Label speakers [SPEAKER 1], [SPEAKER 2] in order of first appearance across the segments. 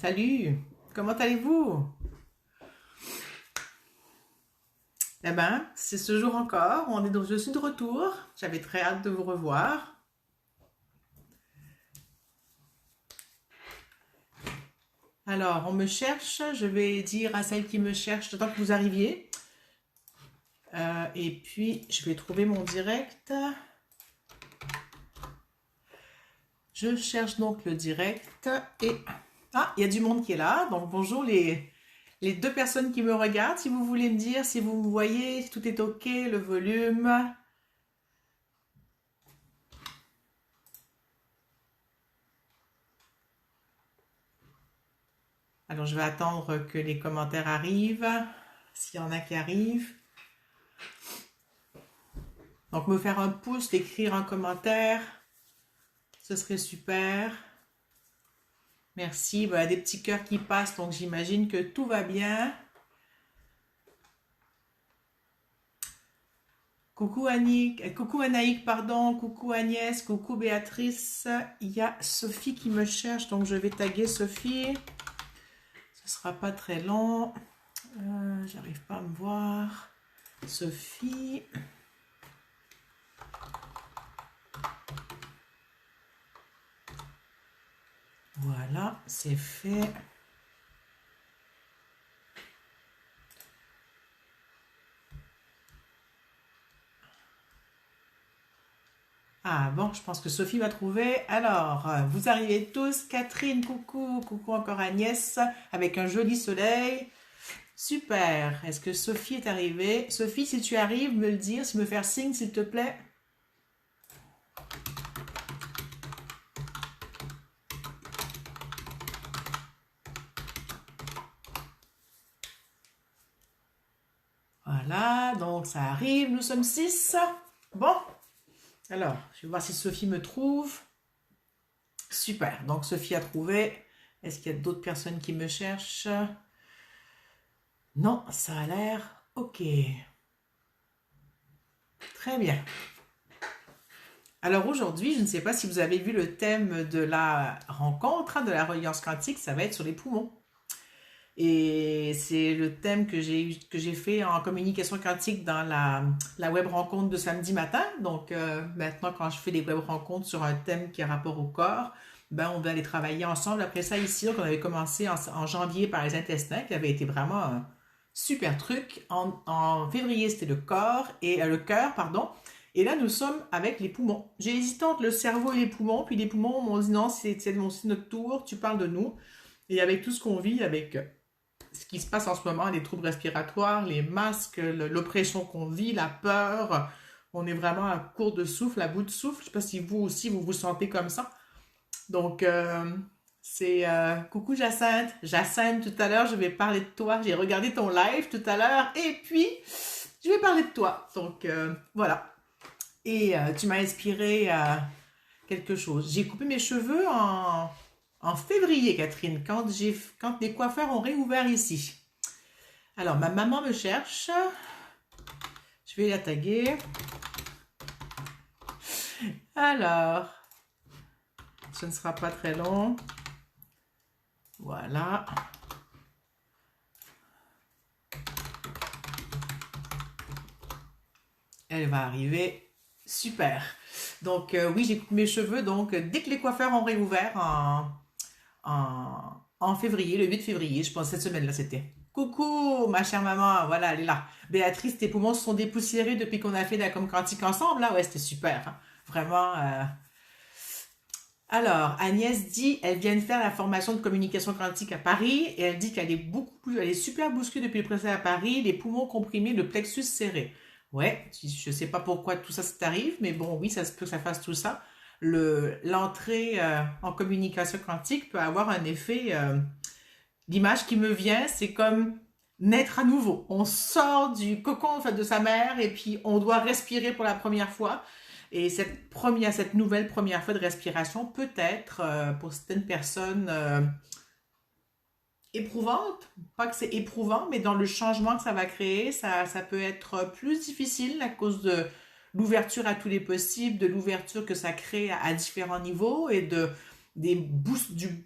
[SPEAKER 1] Salut, comment allez-vous? Eh ben, c'est ce jour encore, je suis de retour, j'avais très hâte de vous revoir. Alors, on me cherche, je vais dire à celle qui me cherche, j'attends que vous arriviez. Et puis, je vais trouver mon direct. Je cherche donc le direct et... Ah, il y a du monde qui est là, donc bonjour les deux personnes qui me regardent. Si vous voulez me dire si vous me voyez, si tout est OK, le volume. Alors, je vais attendre que les commentaires arrivent, s'il y en a qui arrivent. Donc, me faire un pouce, d'écrire un commentaire, ce serait super. Merci. Voilà, des petits cœurs qui passent, donc j'imagine que tout va bien. Coucou Annick, coucou Anaïk, pardon, coucou Agnès, coucou Béatrice. Il y a Sophie qui me cherche, donc je vais taguer Sophie. Ce sera pas très long. J'arrive pas à me voir. Sophie. Voilà, c'est fait. Ah bon, je pense que Sophie va trouver. Alors, vous arrivez tous. Catherine, coucou. Coucou encore Agnès, avec un joli soleil. Super. Est-ce que Sophie est arrivée? Sophie, si tu arrives, me le dire, me faire signe, s'il te plaît. Voilà, donc ça arrive. Nous sommes 6. Bon, alors, je vais voir si Sophie me trouve. Super, donc Sophie a trouvé. Est-ce qu'il y a d'autres personnes qui me cherchent? Non, ça a l'air OK. Très bien. Alors aujourd'hui, je ne sais pas si vous avez vu le thème de la rencontre, de la reliance quantique, ça va être sur les poumons. Et c'est le thème que j'ai fait en communication quantique dans la web rencontre de samedi matin. Donc maintenant, quand je fais des web rencontres sur un thème qui a rapport au corps, ben on va aller travailler ensemble. Après ça, ici, on avait commencé en janvier par les intestins, qui avait été vraiment un super truc. En février, c'était le corps et le cœur, pardon. Et là, nous sommes avec les poumons. J'ai hésité entre le cerveau et les poumons, puis les poumons m'ont dit non, c'est notre tour, tu parles de nous. Et avec tout ce qu'on vit, avec ce qui se passe en ce moment, les troubles respiratoires, les masques, l'oppression qu'on vit, la peur, on est vraiment à court de souffle, à bout de souffle. Je ne sais pas si vous aussi, vous vous sentez comme ça. Donc, c'est coucou Jacinthe. Jacinthe, tout à l'heure, je vais parler de toi. J'ai regardé ton live tout à l'heure et puis, je vais parler de toi. Donc, voilà. Et tu m'as inspiré à quelque chose. J'ai coupé mes cheveux en février, Catherine, quand les coiffeurs ont réouvert ici. Alors, ma maman me cherche. Je vais la taguer. Alors, ce ne sera pas très long. Voilà. Elle va arriver. Super. Donc, oui, j'ai coupé mes cheveux. Donc, dès que les coiffeurs ont réouvert en février, le 8 février, je pense cette semaine-là, c'était. Coucou, ma chère maman, voilà, elle est là. Béatrice, tes poumons se sont dépoussiérés depuis qu'on a fait la com quantique ensemble, là, ouais, c'était super, hein. Vraiment. Alors, Agnès dit, elle vient de faire la formation de communication quantique à Paris, et elle dit qu'elle est elle est super bousculée depuis le présent à Paris, les poumons comprimés, le plexus serré. Ouais, je sais pas pourquoi tout ça t'arrive, mais bon, oui, ça se peut que ça fasse tout ça. L'entrée en communication quantique peut avoir un effet. L'image qui me vient, c'est comme naître à nouveau. On sort du cocon en fait, de sa mère et puis on doit respirer pour la première fois. Et cette nouvelle première fois de respiration peut être pour certaines personnes éprouvante. Pas que c'est éprouvant, mais dans le changement que ça va créer, ça peut être plus difficile à cause de l'ouverture à tous les possibles, de l'ouverture que ça crée à différents niveaux et des boosts du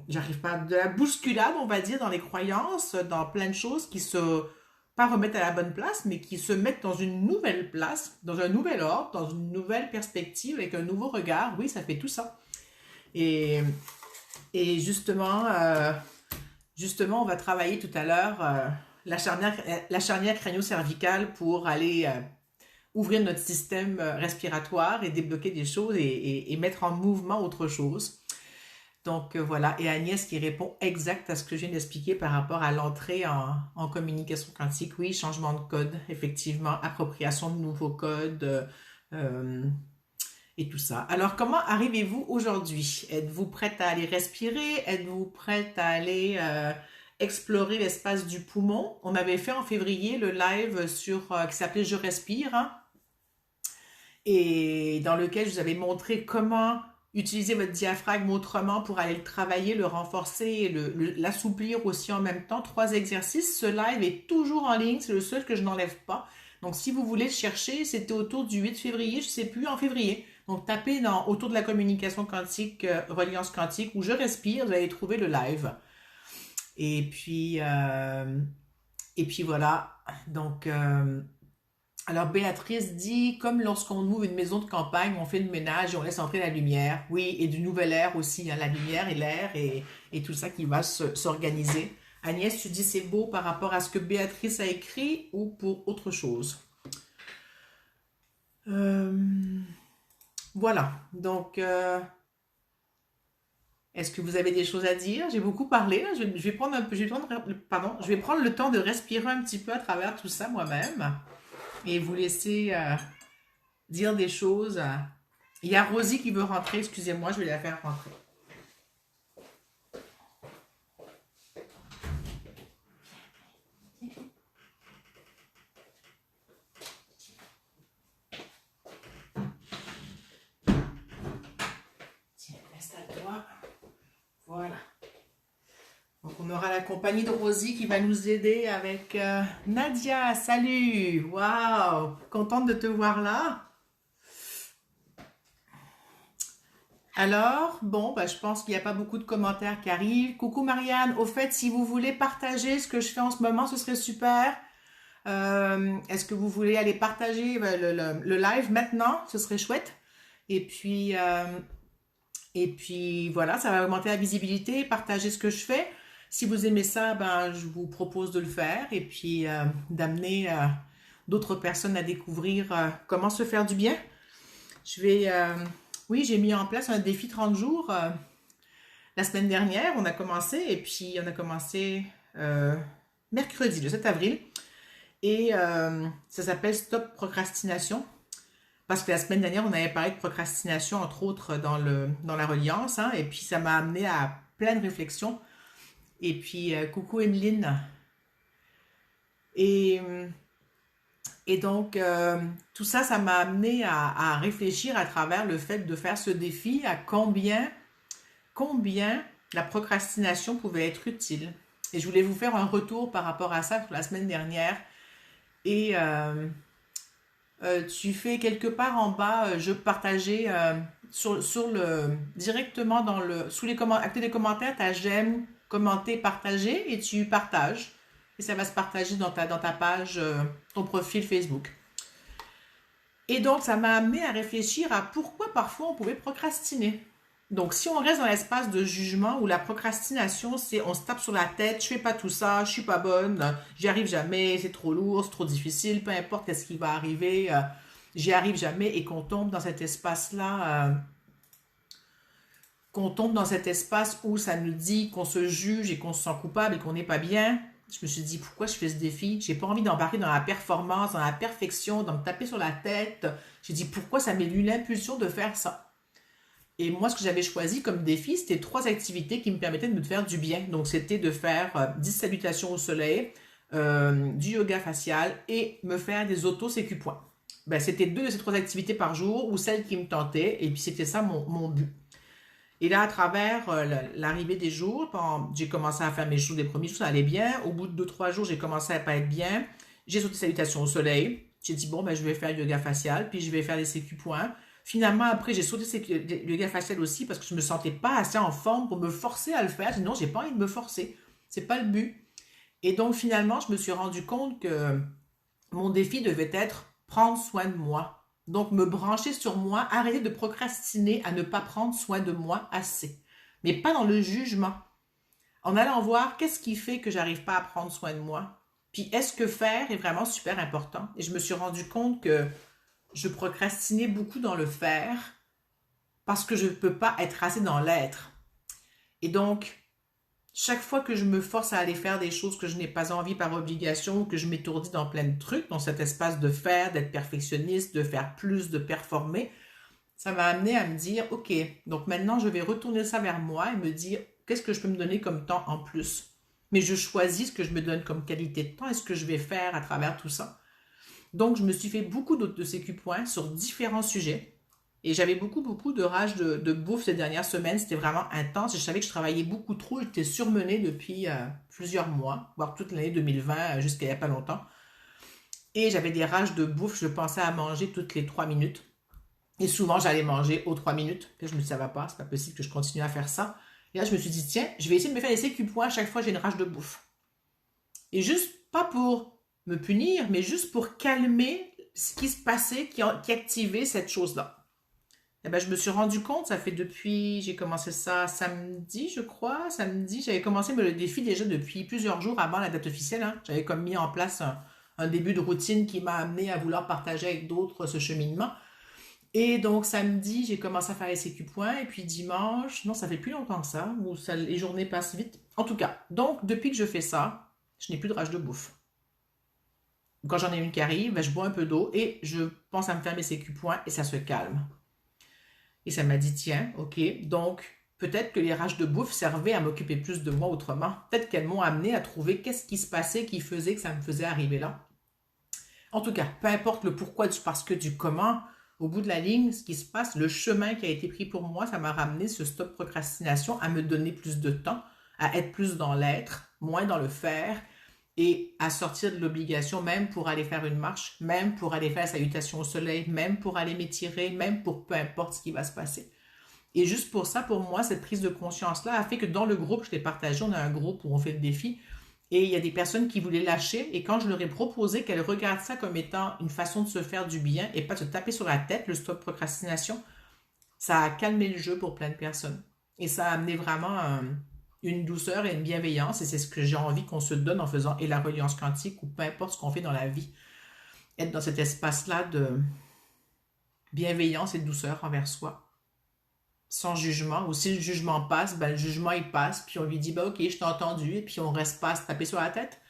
[SPEAKER 1] j'arrive pas, de la bousculade, on va dire, dans les croyances, dans plein de choses qui se, pas remettent à la bonne place, mais qui se mettent dans une nouvelle place, dans un nouvel ordre, dans une nouvelle perspective, avec un nouveau regard. Oui, ça fait tout ça. Et, et justement, on va travailler tout à l'heure la charnière crânio-cervicale pour aller ouvrir notre système respiratoire et débloquer des choses et mettre en mouvement autre chose. Donc voilà, et Agnès qui répond exact à ce que je viens d'expliquer par rapport à l'entrée en communication quantique. Oui, changement de code, effectivement, appropriation de nouveaux codes et tout ça. Alors, comment arrivez-vous aujourd'hui? Êtes-vous prête à aller respirer? Êtes-vous prête à aller explorer l'espace du poumon? On avait fait en février le live qui s'appelait Je respire, hein, et dans lequel je vous avais montré comment utiliser votre diaphragme autrement pour aller le travailler, le renforcer et l'assouplir aussi en même temps. 3 exercices. Ce live est toujours en ligne, c'est le seul que je n'enlève pas. Donc, si vous voulez le chercher, c'était autour du 8 février, je ne sais plus, en février. Donc, tapez autour de la communication quantique, reliance quantique, où je respire, vous allez trouver le live. Et puis voilà. Donc, alors Béatrice dit, comme lorsqu'on ouvre une maison de campagne, on fait le ménage et on laisse entrer la lumière. Oui, et du nouvel air aussi, hein, la lumière et l'air et tout ça qui va s'organiser. Agnès, tu dis c'est beau par rapport à ce que Béatrice a écrit ou pour autre chose? Voilà, donc est-ce que vous avez des choses à dire? J'ai beaucoup parlé, là. Je vais prendre je vais prendre le temps de respirer un petit peu à travers tout ça moi-même et vous laisser dire des choses. Il y a Rosie qui veut rentrer, excusez-moi, je vais la faire rentrer. Tiens, installe-toi. Voilà. Donc, on aura la compagnie de Rosie qui va nous aider avec Nadia. Salut! Waouh! Contente de te voir là. Alors, bon, bah, je pense qu'il n'y a pas beaucoup de commentaires qui arrivent. Coucou Marianne. Au fait, si vous voulez partager ce que je fais en ce moment, ce serait super. Est-ce que vous voulez aller partager le live maintenant? Ce serait chouette. Et puis voilà, ça va augmenter la visibilité, partager ce que je fais. Si vous aimez ça, ben, je vous propose de le faire et puis d'amener d'autres personnes à découvrir comment se faire du bien. Oui, j'ai mis en place un défi 30 jours la semaine dernière. On a commencé et puis on a commencé mercredi, le 7 avril. Et ça s'appelle Stop Procrastination. Parce que la semaine dernière, on avait parlé de procrastination, entre autres, dans la reliance. Hein, et puis, ça m'a amené à plein de réflexions. Et puis, coucou Emeline. Et donc, tout ça, ça m'a amené à réfléchir à travers le fait de faire ce défi à combien la procrastination pouvait être utile. Et je voulais vous faire un retour par rapport à ça pour la semaine dernière. Et tu fais quelque part en bas, je partageais directement sous les commentaires, tu as j'aime, commenter, partager et tu partages. Et ça va se partager dans ta page, ton profil Facebook. Et donc, ça m'a amené à réfléchir à pourquoi parfois on pouvait procrastiner. Donc, si on reste dans l'espace de jugement où la procrastination, c'est on se tape sur la tête, je fais pas tout ça, je suis pas bonne, j'y arrive jamais, c'est trop lourd, c'est trop difficile, peu importe ce qui va arriver, j'y arrive jamais et qu'on tombe dans cet espace-là, qu'on tombe dans cet espace où ça nous dit qu'on se juge et qu'on se sent coupable et qu'on n'est pas bien. Je me suis dit, pourquoi je fais ce défi? J'ai pas envie d'embarquer dans la performance, dans la perfection, dans me taper sur la tête. J'ai dit, pourquoi ça m'est venu l'impulsion de faire ça? Et moi, ce que j'avais choisi comme défi, c'était 3 activités qui me permettaient de me faire du bien. Donc, c'était de faire 10 salutations au soleil, du yoga facial et me faire des auto-sécu-points. Ben, c'était 2 de ces 3 activités par jour ou celles qui me tentaient. Et puis, c'était ça mon but. Et là, à travers l'arrivée des jours, j'ai commencé à faire mes jours des premiers jours, ça allait bien. Au bout de 2-3 jours, j'ai commencé à pas être bien. J'ai sauté salutations au soleil. J'ai dit, bon, ben, je vais faire yoga facial, puis je vais faire les sécu-points. Finalement, après, j'ai sauté le yoga facial aussi parce que je me sentais pas assez en forme pour me forcer à le faire. J'ai dit non, j'ai pas envie de me forcer. C'est pas le but. Et donc, finalement, je me suis rendu compte que mon défi devait être prendre soin de moi. Donc, me brancher sur moi, arrêter de procrastiner à ne pas prendre soin de moi assez. Mais pas dans le jugement. En allant voir qu'est-ce qui fait que j'arrive pas à prendre soin de moi. Puis, est-ce que faire est vraiment super important? Et je me suis rendu compte que je procrastinais beaucoup dans le faire parce que je ne peux pas être assez dans l'être. Et donc, chaque fois que je me force à aller faire des choses que je n'ai pas envie par obligation ou que je m'étourdis dans plein de trucs, dans cet espace de faire, d'être perfectionniste, de faire plus, de performer, ça m'a amené à me dire, ok, donc maintenant je vais retourner ça vers moi et me dire, qu'est-ce que je peux me donner comme temps en plus? Mais je choisis ce que je me donne comme qualité de temps et ce que je vais faire à travers tout ça. Donc, je me suis fait beaucoup de CQ-points sur différents sujets. Et j'avais beaucoup de rage de bouffe ces dernières semaines. C'était vraiment intense. Et je savais que je travaillais beaucoup trop. J'étais surmenée depuis plusieurs mois, voire toute l'année 2020 jusqu'à il n'y a pas longtemps. Et j'avais des rages de bouffe. Je pensais à manger toutes les 3 minutes. Et souvent, j'allais manger aux 3 minutes. Puis je me disais, ça va pas, c'est pas possible que je continue à faire ça. Et là, je me suis dit, tiens, je vais essayer de me faire des CQ-points à chaque fois que j'ai une rage de bouffe. Et juste, pas pour me punir, mais juste pour calmer ce qui se passait, qui activait cette chose-là. Et ben, je me suis rendu compte, ça fait depuis, j'ai commencé ça samedi, je crois, samedi, j'avais commencé le défi déjà depuis plusieurs jours avant la date officielle, hein. J'avais comme mis en place un début de routine qui m'a amené à vouloir partager avec d'autres ce cheminement. Et donc samedi, j'ai commencé à faire les CQ-points, et puis dimanche, non, ça fait plus longtemps que ça, où les journées passent vite. En tout cas, donc depuis que je fais ça, je n'ai plus de rage de bouffe. Quand j'en ai une qui arrive, ben, je bois un peu d'eau et je pense à me faire mes CQ-points et ça se calme. Et ça m'a dit, tiens, ok, donc peut-être que les rages de bouffe servaient à m'occuper plus de moi autrement. Peut-être qu'elles m'ont amené à trouver qu'est-ce qui se passait qui faisait que ça me faisait arriver là. En tout cas, peu importe le pourquoi du parce que du comment, au bout de la ligne, ce qui se passe, le chemin qui a été pris pour moi, ça m'a ramené ce stop procrastination à me donner plus de temps, à être plus dans l'être, moins dans le faire, et à sortir de l'obligation, même pour aller faire une marche, même pour aller faire la salutation au soleil, même pour aller m'étirer, même pour peu importe ce qui va se passer. Et juste pour ça, pour moi, cette prise de conscience-là a fait que dans le groupe, je l'ai partagé, on a un groupe où on fait le défi, et il y a des personnes qui voulaient lâcher, et quand je leur ai proposé qu'elles regardent ça comme étant une façon de se faire du bien et pas de se taper sur la tête, le stop procrastination, ça a calmé le jeu pour plein de personnes. Et ça a amené vraiment une douceur et une bienveillance, et c'est ce que j'ai envie qu'on se donne en faisant et la reliance quantique ou peu importe ce qu'on fait dans la vie. Être dans cet espace-là de bienveillance et de douceur envers soi, sans jugement. Ou si le jugement passe, ben le jugement il passe, puis on lui dit ben ok, je t'ai entendu, et puis on reste pas à se taper sur la tête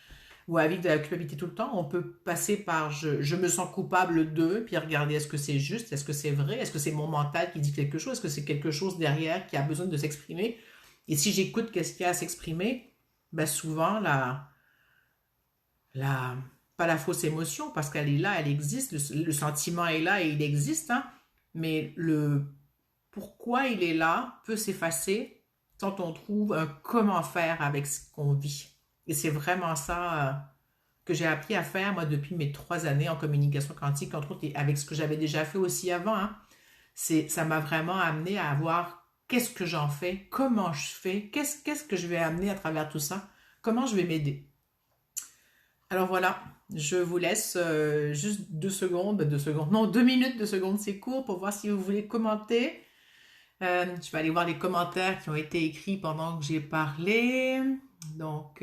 [SPEAKER 1] ou à vivre de la culpabilité tout le temps. On peut passer par je me sens coupable de, puis regarder est-ce que c'est juste, est-ce que c'est vrai, est-ce que c'est mon mental qui dit quelque chose, est-ce que c'est quelque chose derrière qui a besoin de s'exprimer. Et si j'écoute qu'est-ce qu'il y a à s'exprimer, ben souvent pas la fausse émotion, parce qu'elle est là, elle existe, le sentiment est là et il existe, hein, mais le pourquoi il est là peut s'effacer quand on trouve un comment faire avec ce qu'on vit. Et c'est vraiment ça que j'ai appris à faire, moi, depuis mes 3 années en communication quantique, entre autres, et avec ce que j'avais déjà fait aussi avant, hein. Ça m'a vraiment amené à voir qu'est-ce que j'en fais, comment je fais, qu'est-ce que je vais amener à travers tout ça, comment je vais m'aider. Alors voilà, je vous laisse juste 2 minutes, 2 secondes, c'est court, pour voir si vous voulez commenter. Je vais aller voir les commentaires qui ont été écrits pendant que j'ai parlé. Donc,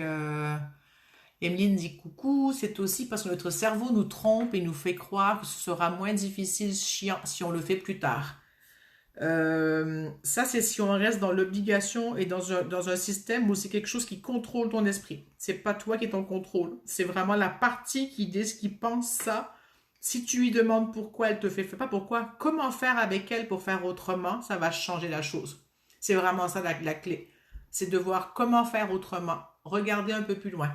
[SPEAKER 1] Emeline dit coucou, c'est aussi parce que notre cerveau nous trompe et nous fait croire que ce sera moins difficile, chiant, si on le fait plus tard. Ça, c'est si on reste dans l'obligation et dans un système où c'est quelque chose qui contrôle ton esprit. C'est pas toi qui es en contrôle. C'est vraiment la partie qui pense ça. Si tu lui demandes pourquoi elle te fait pas pourquoi, comment faire avec elle pour faire autrement, ça va changer la chose. C'est vraiment ça la clé. C'est de voir comment faire autrement. Regarder un peu plus loin.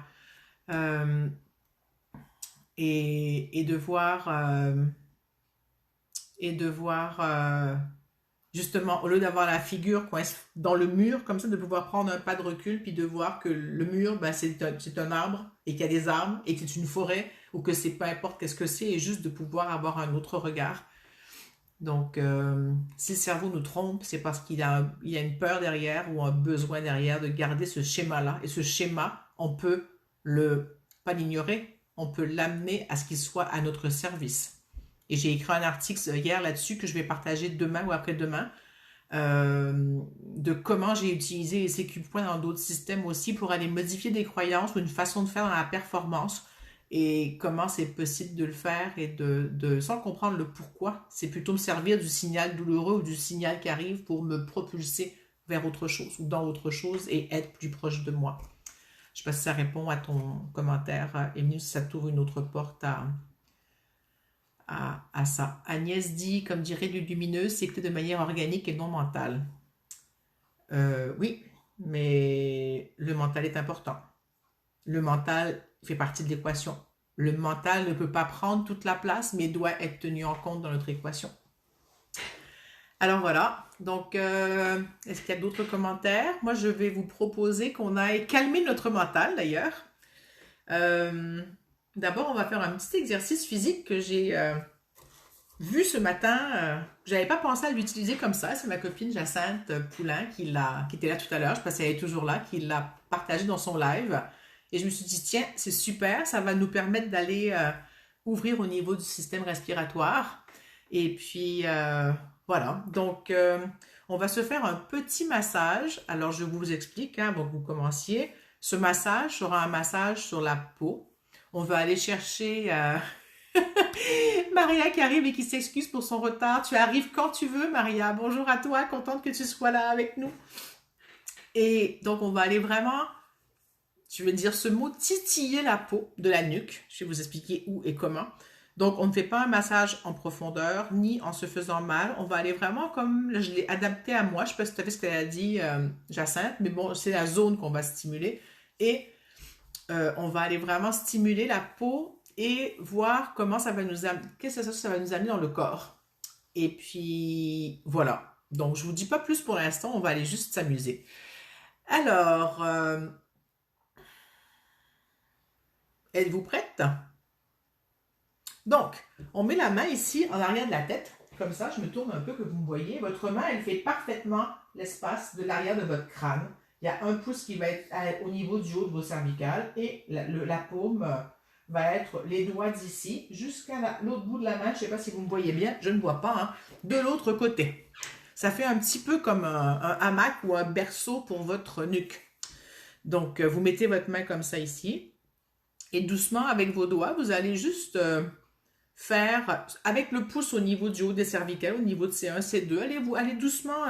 [SPEAKER 1] Et de voir justement, au lieu d'avoir la figure coincée dans le mur, comme ça, de pouvoir prendre un pas de recul, puis de voir que le mur, ben, c'est un arbre, et qu'il y a des arbres, et que c'est une forêt, ou que c'est peu importe qu'est-ce que c'est, et juste de pouvoir avoir un autre regard. Donc, si le cerveau nous trompe, c'est parce il y a une peur derrière ou un besoin derrière de garder ce schéma-là. Et ce schéma, on peut pas l'ignorer, on peut l'amener à ce qu'il soit à notre service. Et j'ai écrit un article hier là-dessus que je vais partager demain ou après-demain, de comment j'ai utilisé les CQ points dans d'autres systèmes aussi pour aller modifier des croyances ou une façon de faire dans la performance et comment c'est possible de le faire et sans comprendre le pourquoi. C'est plutôt me servir du signal douloureux ou du signal qui arrive pour me propulser vers autre chose ou dans autre chose et être plus proche de moi. Je ne sais pas si ça répond à ton commentaire, Émilie, si ça t'ouvre une autre porte à ça. Agnès dit, comme dirait Lumineuse, c'est que de manière organique et non mentale. Oui, mais le mental est important. Le mental fait partie de l'équation. Le mental ne peut pas prendre toute la place, mais doit être tenu en compte dans notre équation. Alors voilà, donc est-ce qu'il y a d'autres commentaires? Moi, je vais vous proposer qu'on aille calmer notre mental d'ailleurs. D'abord, on va faire un petit exercice physique que j'ai vu ce matin. J'avais pas pensé à l'utiliser comme ça. C'est ma copine Jacinthe Poulain qui était là tout à l'heure. Je ne sais pas si elle est toujours là, qui l'a partagé dans son live. Et je me suis dit, tiens, c'est super, ça va nous permettre d'aller ouvrir au niveau du système respiratoire. Et puis, voilà. Donc, on va se faire un petit massage. Alors, je vous explique, avant que vous commenciez. Ce massage sera un massage sur la peau. On va aller chercher Maria qui arrive et qui s'excuse pour son retard. Tu arrives quand tu veux, Maria. Bonjour à toi, contente que tu sois là avec nous. Et donc, on va aller vraiment, je vais dire ce mot, titiller la peau de la nuque. Je vais vous expliquer où et comment. Donc, on ne fait pas un massage en profondeur, ni en se faisant mal. On va aller vraiment comme, là, je l'ai adapté à moi. Je ne sais pas si tu as fait ce qu'elle a dit, Jacinthe, mais bon, c'est la zone qu'on va stimuler. Et on va aller vraiment stimuler la peau et voir comment ça va nous amener, qu'est-ce que ça va nous amener dans le corps. Et puis, voilà. Donc, je ne vous dis pas plus pour l'instant. On va aller juste s'amuser. Alors, êtes-vous prête? Donc, on met la main ici en arrière de la tête. Comme ça, je me tourne un peu que vous me voyez. Votre main, elle fait parfaitement l'espace de l'arrière de votre crâne. Il y a un pouce qui va être au niveau du haut de vos cervicales et la paume va être les doigts d'ici jusqu'à l'autre bout de la main. Je ne sais pas si vous me voyez bien, je ne vois pas, hein, de l'autre côté. Ça fait un petit peu comme un hamac ou un berceau pour votre nuque. Donc, vous mettez votre main comme ça ici. Et doucement, avec vos doigts, vous allez juste faire, avec le pouce au niveau du haut des cervicales, au niveau de C1, C2, allez doucement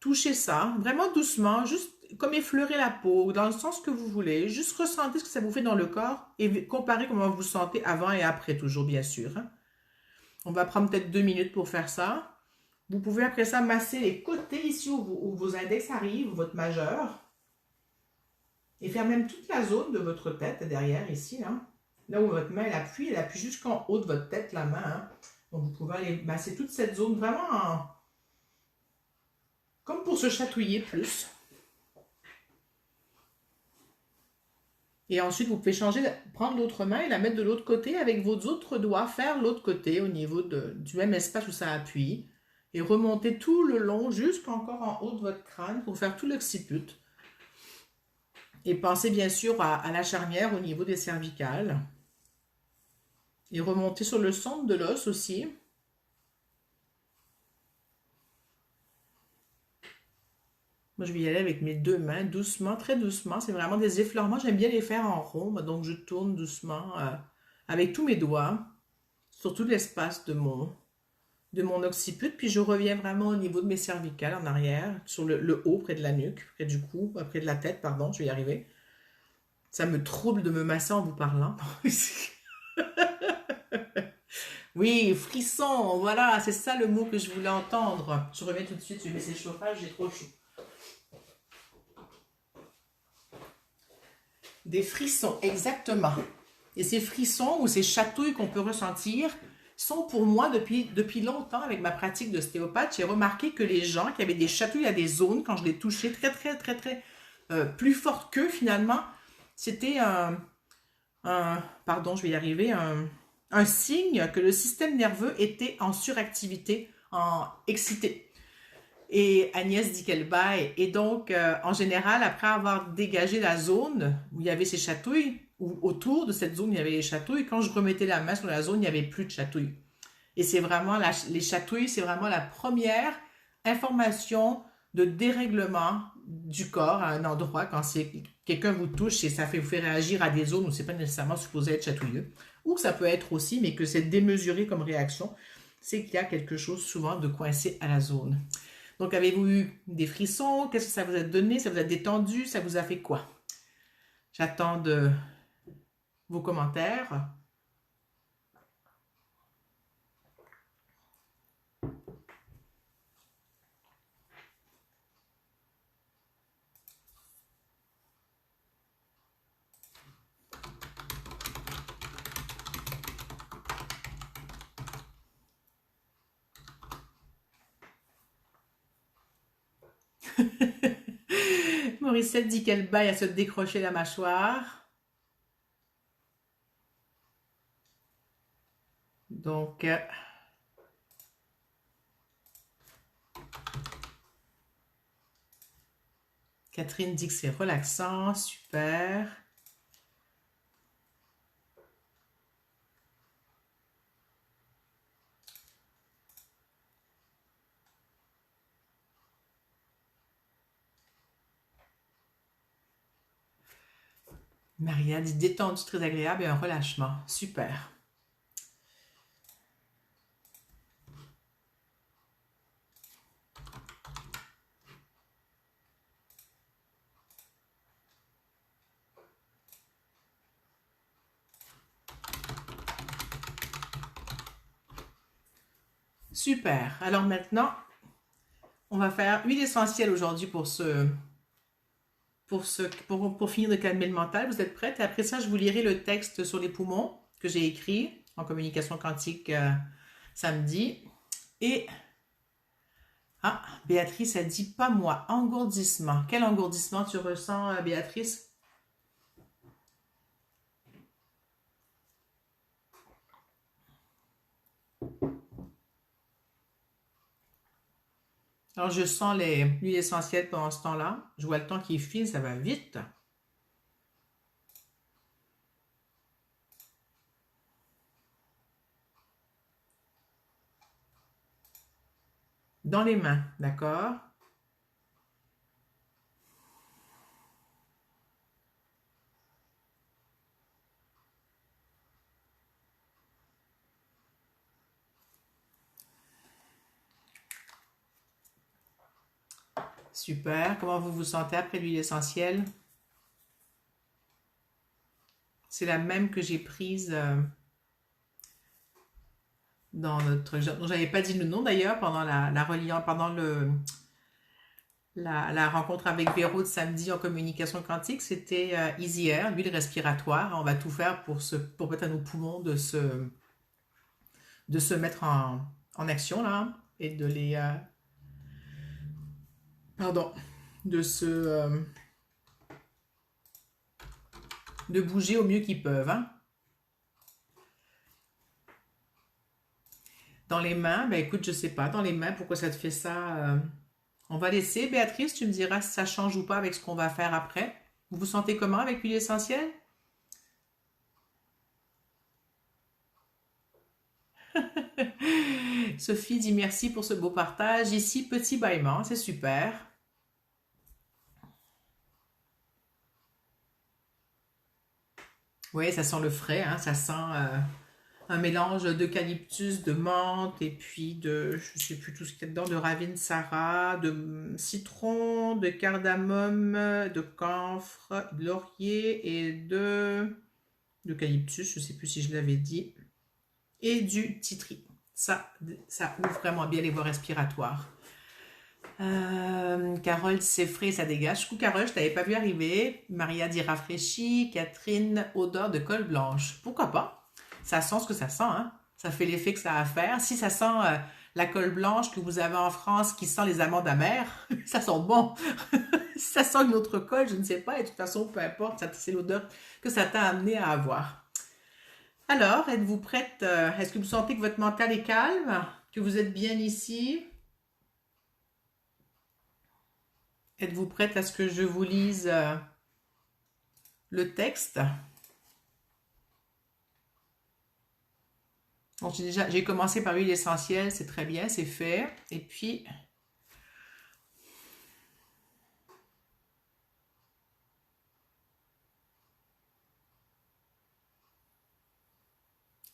[SPEAKER 1] toucher ça, vraiment doucement, juste comme effleurer la peau, dans le sens que vous voulez. Juste ressentez ce que ça vous fait dans le corps et comparez comment vous vous sentez avant et après, toujours bien sûr. Hein. On va prendre peut-être 2 minutes pour faire ça. Vous pouvez après ça masser les côtés ici où vos index arrivent, votre majeur. Et faire même toute la zone de votre tête derrière ici, là où votre main elle appuie jusqu'en haut de votre tête, la main. Hein. Donc vous pouvez aller masser toute cette zone vraiment comme pour se chatouiller plus. Et ensuite, vous pouvez prendre l'autre main et la mettre de l'autre côté avec vos autres doigts, faire l'autre côté au niveau du même espace où ça appuie. Et remonter tout le long jusqu'encore en haut de votre crâne pour faire tout l'occiput. Et pensez bien sûr à la charnière au niveau des cervicales. Et remonter sur le centre de l'os aussi. Moi, je vais y aller avec mes 2 mains, doucement, très doucement. C'est vraiment des effleurements. J'aime bien les faire en rond. Donc, je tourne doucement avec tous mes doigts sur tout l'espace de mon occiput. Puis, je reviens vraiment au niveau de mes cervicales en arrière, sur le haut, près de la nuque, près du cou, près de la tête, pardon, je vais y arriver. Ça me trouble de me masser en vous parlant. Oui, frisson, voilà, c'est ça le mot que je voulais entendre. Je reviens tout de suite, je vais baisser le chauffage, j'ai trop chaud. Des frissons, exactement. Et ces frissons ou ces chatouilles qu'on peut ressentir sont pour moi depuis longtemps avec ma pratique d'ostéopathe. J'ai remarqué que les gens qui avaient des chatouilles à des zones, quand je les touchais très plus fortes qu'eux finalement, c'était pardon, je vais y arriver, un signe que le système nerveux était en suractivité, en excité. Et Agnès dit qu'elle baille. Et donc, en général, après avoir dégagé la zone où il y avait ces chatouilles, ou autour de cette zone, il y avait les chatouilles, quand je remettais la main sur la zone, il n'y avait plus de chatouilles. Et c'est vraiment, les chatouilles, c'est vraiment la première information de dérèglement du corps à un endroit quand quelqu'un vous touche et ça vous fait réagir à des zones où c'est pas nécessairement supposé être chatouilleux. Ou ça peut être aussi, mais que c'est démesuré comme réaction, c'est qu'il y a quelque chose souvent de coincé à la zone. Donc, avez-vous eu des frissons? Qu'est-ce que ça vous a donné? Ça vous a détendu? Ça vous a fait quoi? J'attends de vos commentaires. Morissette dit qu'elle baille à se décrocher la mâchoire. Donc, Catherine dit que c'est relaxant, super. Maria dit détendu, très agréable et un relâchement, super. Super. Alors maintenant, on va faire huile essentielle aujourd'hui pour finir de calmer le mental. Vous êtes prête? Et après ça, je vous lirai le texte sur les poumons que j'ai écrit en communication quantique samedi. Et Béatrice a dit pas moi, engourdissement. Quel engourdissement tu ressens, Béatrice? Alors, je sens l'huile essentielle pendant ce temps-là. Je vois le temps qui file, ça va vite. Dans les mains, d'accord? Super. Comment vous vous sentez après l'huile essentielle? C'est la même que j'ai prise dans notre... J'avais pas dit le nom d'ailleurs pendant la reliant, pendant la rencontre avec Véro de samedi en communication quantique. C'était Easy Air, l'huile respiratoire. On va tout faire pour permettre à nos poumons de se mettre en action là et de les... pardon. De bouger au mieux qu'ils peuvent. Hein. Dans les mains, ben écoute, je sais pas, dans les mains, pourquoi ça te fait ça? On va laisser, Béatrice, tu me diras si ça change ou pas avec ce qu'on va faire après. Vous vous sentez comment avec l'huile essentielle? Sophie dit merci pour ce beau partage. Ici, petit bâillement, c'est super. Oui, ça sent le frais, hein, ça sent un mélange d'eucalyptus, de menthe et puis je sais plus tout ce qu'il y a dedans, de ravintsara, de citron, de cardamome, de camphre, de laurier et d'eucalyptus, je sais plus si je l'avais dit, et du titri. Ça ouvre vraiment bien les voies respiratoires. Carole, c'est frais, ça dégage. Coucou Carole, je t'avais pas vu arriver. Maria dit rafraîchi. Catherine, odeur de colle blanche. Pourquoi pas? Ça sent ce que ça sent, hein? Ça fait l'effet que ça a à faire. Si ça sent la colle blanche que vous avez en France qui sent les amandes amères, ça sent bon. Si ça sent une autre colle, je ne sais pas. Et de toute façon, peu importe, c'est l'odeur que ça t'a amené à avoir. Alors, êtes-vous prête? Est-ce que vous sentez que votre mental est calme? Que vous êtes bien ici? Êtes-vous prête à ce que je vous lise le texte? Donc, j'ai commencé par l'huile essentielle, c'est très bien, c'est fait. Et puis,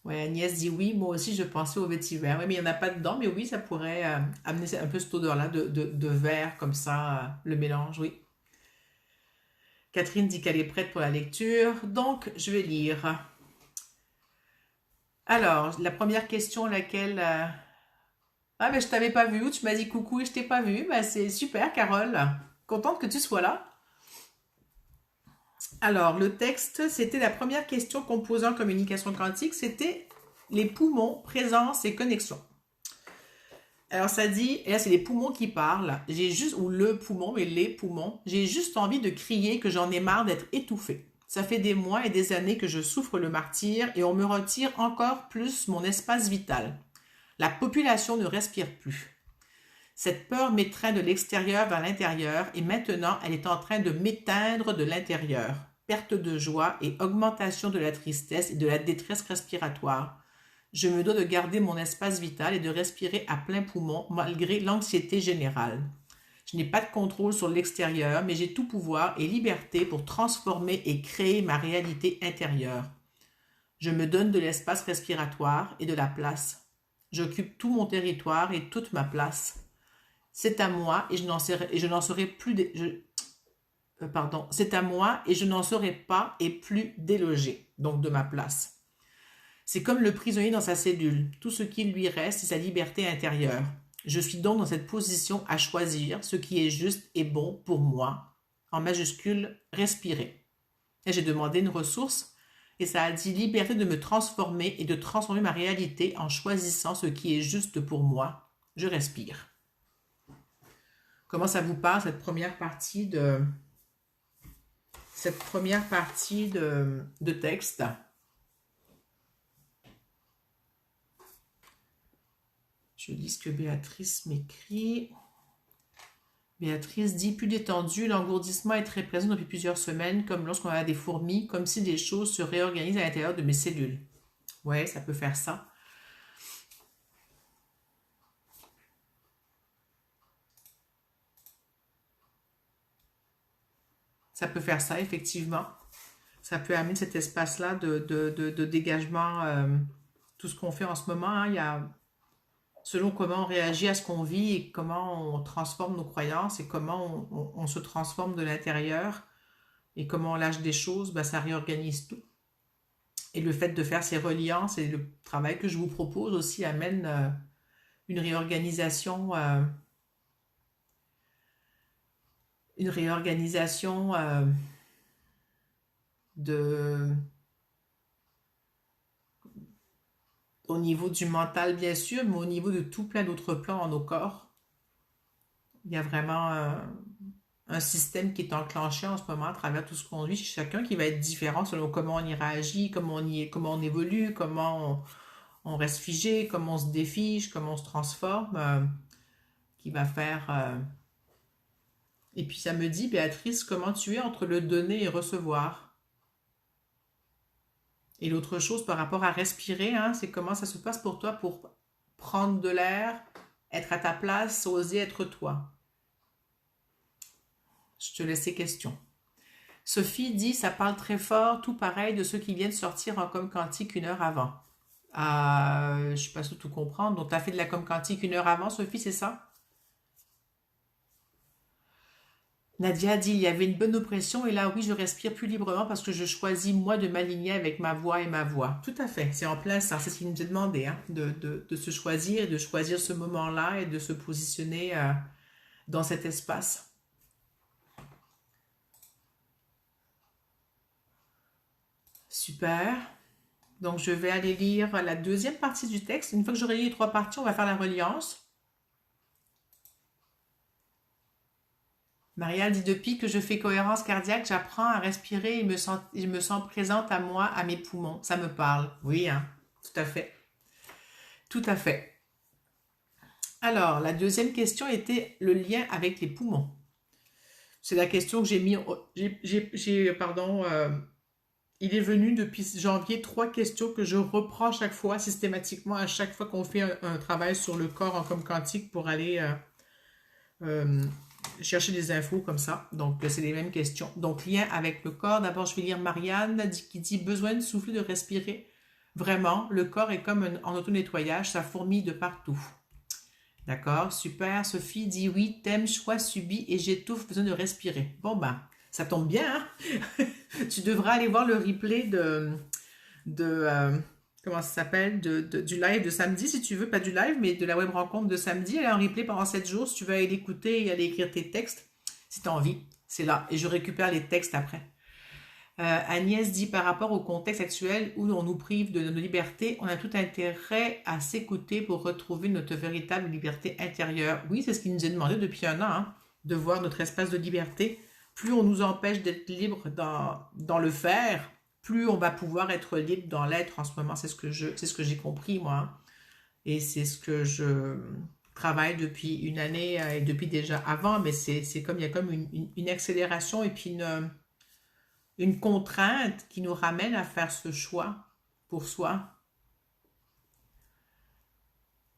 [SPEAKER 1] ouais, Agnès dit oui, moi aussi je pensais au vétiver. Oui, mais il n'y en a pas dedans, mais oui, ça pourrait amener un peu cette odeur-là de verre, comme ça, le mélange, oui. Catherine dit qu'elle est prête pour la lecture, donc je vais lire. Alors, la première question, laquelle... Ah, mais je t'avais pas vu, ou tu m'as dit coucou et je t'ai pas vu. Bah, c'est super, Carole. Contente que tu sois là. Alors, le texte, c'était la première question qu'on posait en communication quantique, c'était les poumons, présence et connexion. Alors, ça dit, et là, c'est les poumons qui parlent. J'ai juste, ou le poumon, mais les poumons. J'ai juste envie de crier que j'en ai marre d'être étouffée. Ça fait des mois et des années que je souffre le martyre et on me retire encore plus mon espace vital. La population ne respire plus. Cette peur m'étreint de l'extérieur vers l'intérieur et maintenant elle est en train de m'éteindre de l'intérieur. Perte de joie et augmentation de la tristesse et de la détresse respiratoire. Je me dois de garder mon espace vital et de respirer à plein poumon malgré l'anxiété générale. Je n'ai pas de contrôle sur l'extérieur, mais j'ai tout pouvoir et liberté pour transformer et créer ma réalité intérieure. Je me donne de l'espace respiratoire et de la place. J'occupe tout mon territoire et toute ma place. C'est à moi et je n'en serai plus c'est à moi et je n'en serai pas et plus délogé, donc de ma place. C'est comme le prisonnier dans sa cellule. Tout ce qui lui reste, c'est sa liberté intérieure. Je suis donc dans cette position à choisir ce qui est juste et bon pour moi. En majuscule, respirer. Et j'ai demandé une ressource et ça a dit liberté de me transformer et de transformer ma réalité en choisissant ce qui est juste pour moi. Je respire. Comment ça vous parle cette première partie de texte? Je lis ce que Béatrice m'écrit. Béatrice dit, plus détendu, l'engourdissement est très présent depuis plusieurs semaines, comme lorsqu'on a des fourmis, comme si des choses se réorganisent à l'intérieur de mes cellules. Ouais, ça peut faire ça. Ça peut faire ça, effectivement. Ça peut amener cet espace-là de dégagement. Tout ce qu'on fait en ce moment, hein, il y a, selon comment on réagit à ce qu'on vit et comment on transforme nos croyances et comment on se transforme de l'intérieur et comment on lâche des choses, ben, ça réorganise tout. Et le fait de faire ces reliances et le travail que je vous propose aussi amène une réorganisation, de au niveau du mental bien sûr, mais au niveau de tout plein d'autres plans dans nos corps. Il y a vraiment un système qui est enclenché en ce moment à travers tout ce qu'on vit chez chacun qui va être différent selon comment on y réagit, comment on évolue, comment on reste figé, comment on se défige, comment on se transforme, qui va faire... Et puis ça me dit, Béatrice, comment tu es entre le donner et recevoir. Et l'autre chose par rapport à respirer, hein, c'est comment ça se passe pour toi pour prendre de l'air, être à ta place, oser être toi. Je te laisse ces questions. Sophie dit, ça parle très fort, tout pareil de ceux qui viennent sortir en com quantique une heure avant. Je ne sais pas si tout comprendre. Donc, tu as fait de la com quantique une heure avant, Sophie, c'est ça? Nadia dit, il y avait une bonne oppression et là, oui, je respire plus librement parce que je choisis, moi, de m'aligner avec ma voix et ma voix. Tout à fait, c'est en plein ça. C'est ce qu'il nous a demandé, hein, de se choisir et de choisir ce moment-là et de se positionner dans cet espace. Super. Donc, je vais aller lire la deuxième partie du texte. Une fois que j'aurai lu les trois parties, on va faire la reliance. Marielle dit depuis que je fais cohérence cardiaque, j'apprends à respirer et je me sens présente à moi, à mes poumons. Ça me parle. Oui, hein, tout à fait. Tout à fait. Alors, la deuxième question était le lien avec les poumons. C'est la question que j'ai mis. Pardon, il est venu depuis janvier 3 questions que je reprends chaque fois, systématiquement, à chaque fois qu'on fait un travail sur le corps en comme quantique pour aller euh, chercher des infos comme ça. Donc, c'est les mêmes questions. Donc, lien avec le corps. D'abord, je vais lire Marianne qui dit besoin de souffler, de respirer. Vraiment, le corps est comme en auto-nettoyage, ça fourmille de partout. D'accord, super. Sophie dit oui, thème, choix subi et j'étouffe, besoin de respirer. Bon, ben, ça tombe bien, hein? Tu devras aller voir le replay de comment ça s'appelle, du live de samedi, si tu veux, pas du live, mais de la web rencontre de samedi. Elle est en replay pendant 7 jours. Si tu veux aller l'écouter et aller écrire tes textes, si tu as envie, c'est là. Et je récupère les textes après. Agnès dit par rapport au contexte actuel où on nous prive de nos libertés, on a tout intérêt à s'écouter pour retrouver notre véritable liberté intérieure. Oui, c'est ce qui nous est demandé depuis un an, hein, de voir notre espace de liberté. Plus on nous empêche d'être libre dans le faire, plus on va pouvoir être libre dans l'être en ce moment. C'est ce que j'ai compris, moi, hein. Et c'est ce que je travaille depuis une année et depuis déjà avant, mais c'est comme il y a comme une accélération et puis une contrainte qui nous ramène à faire ce choix pour soi.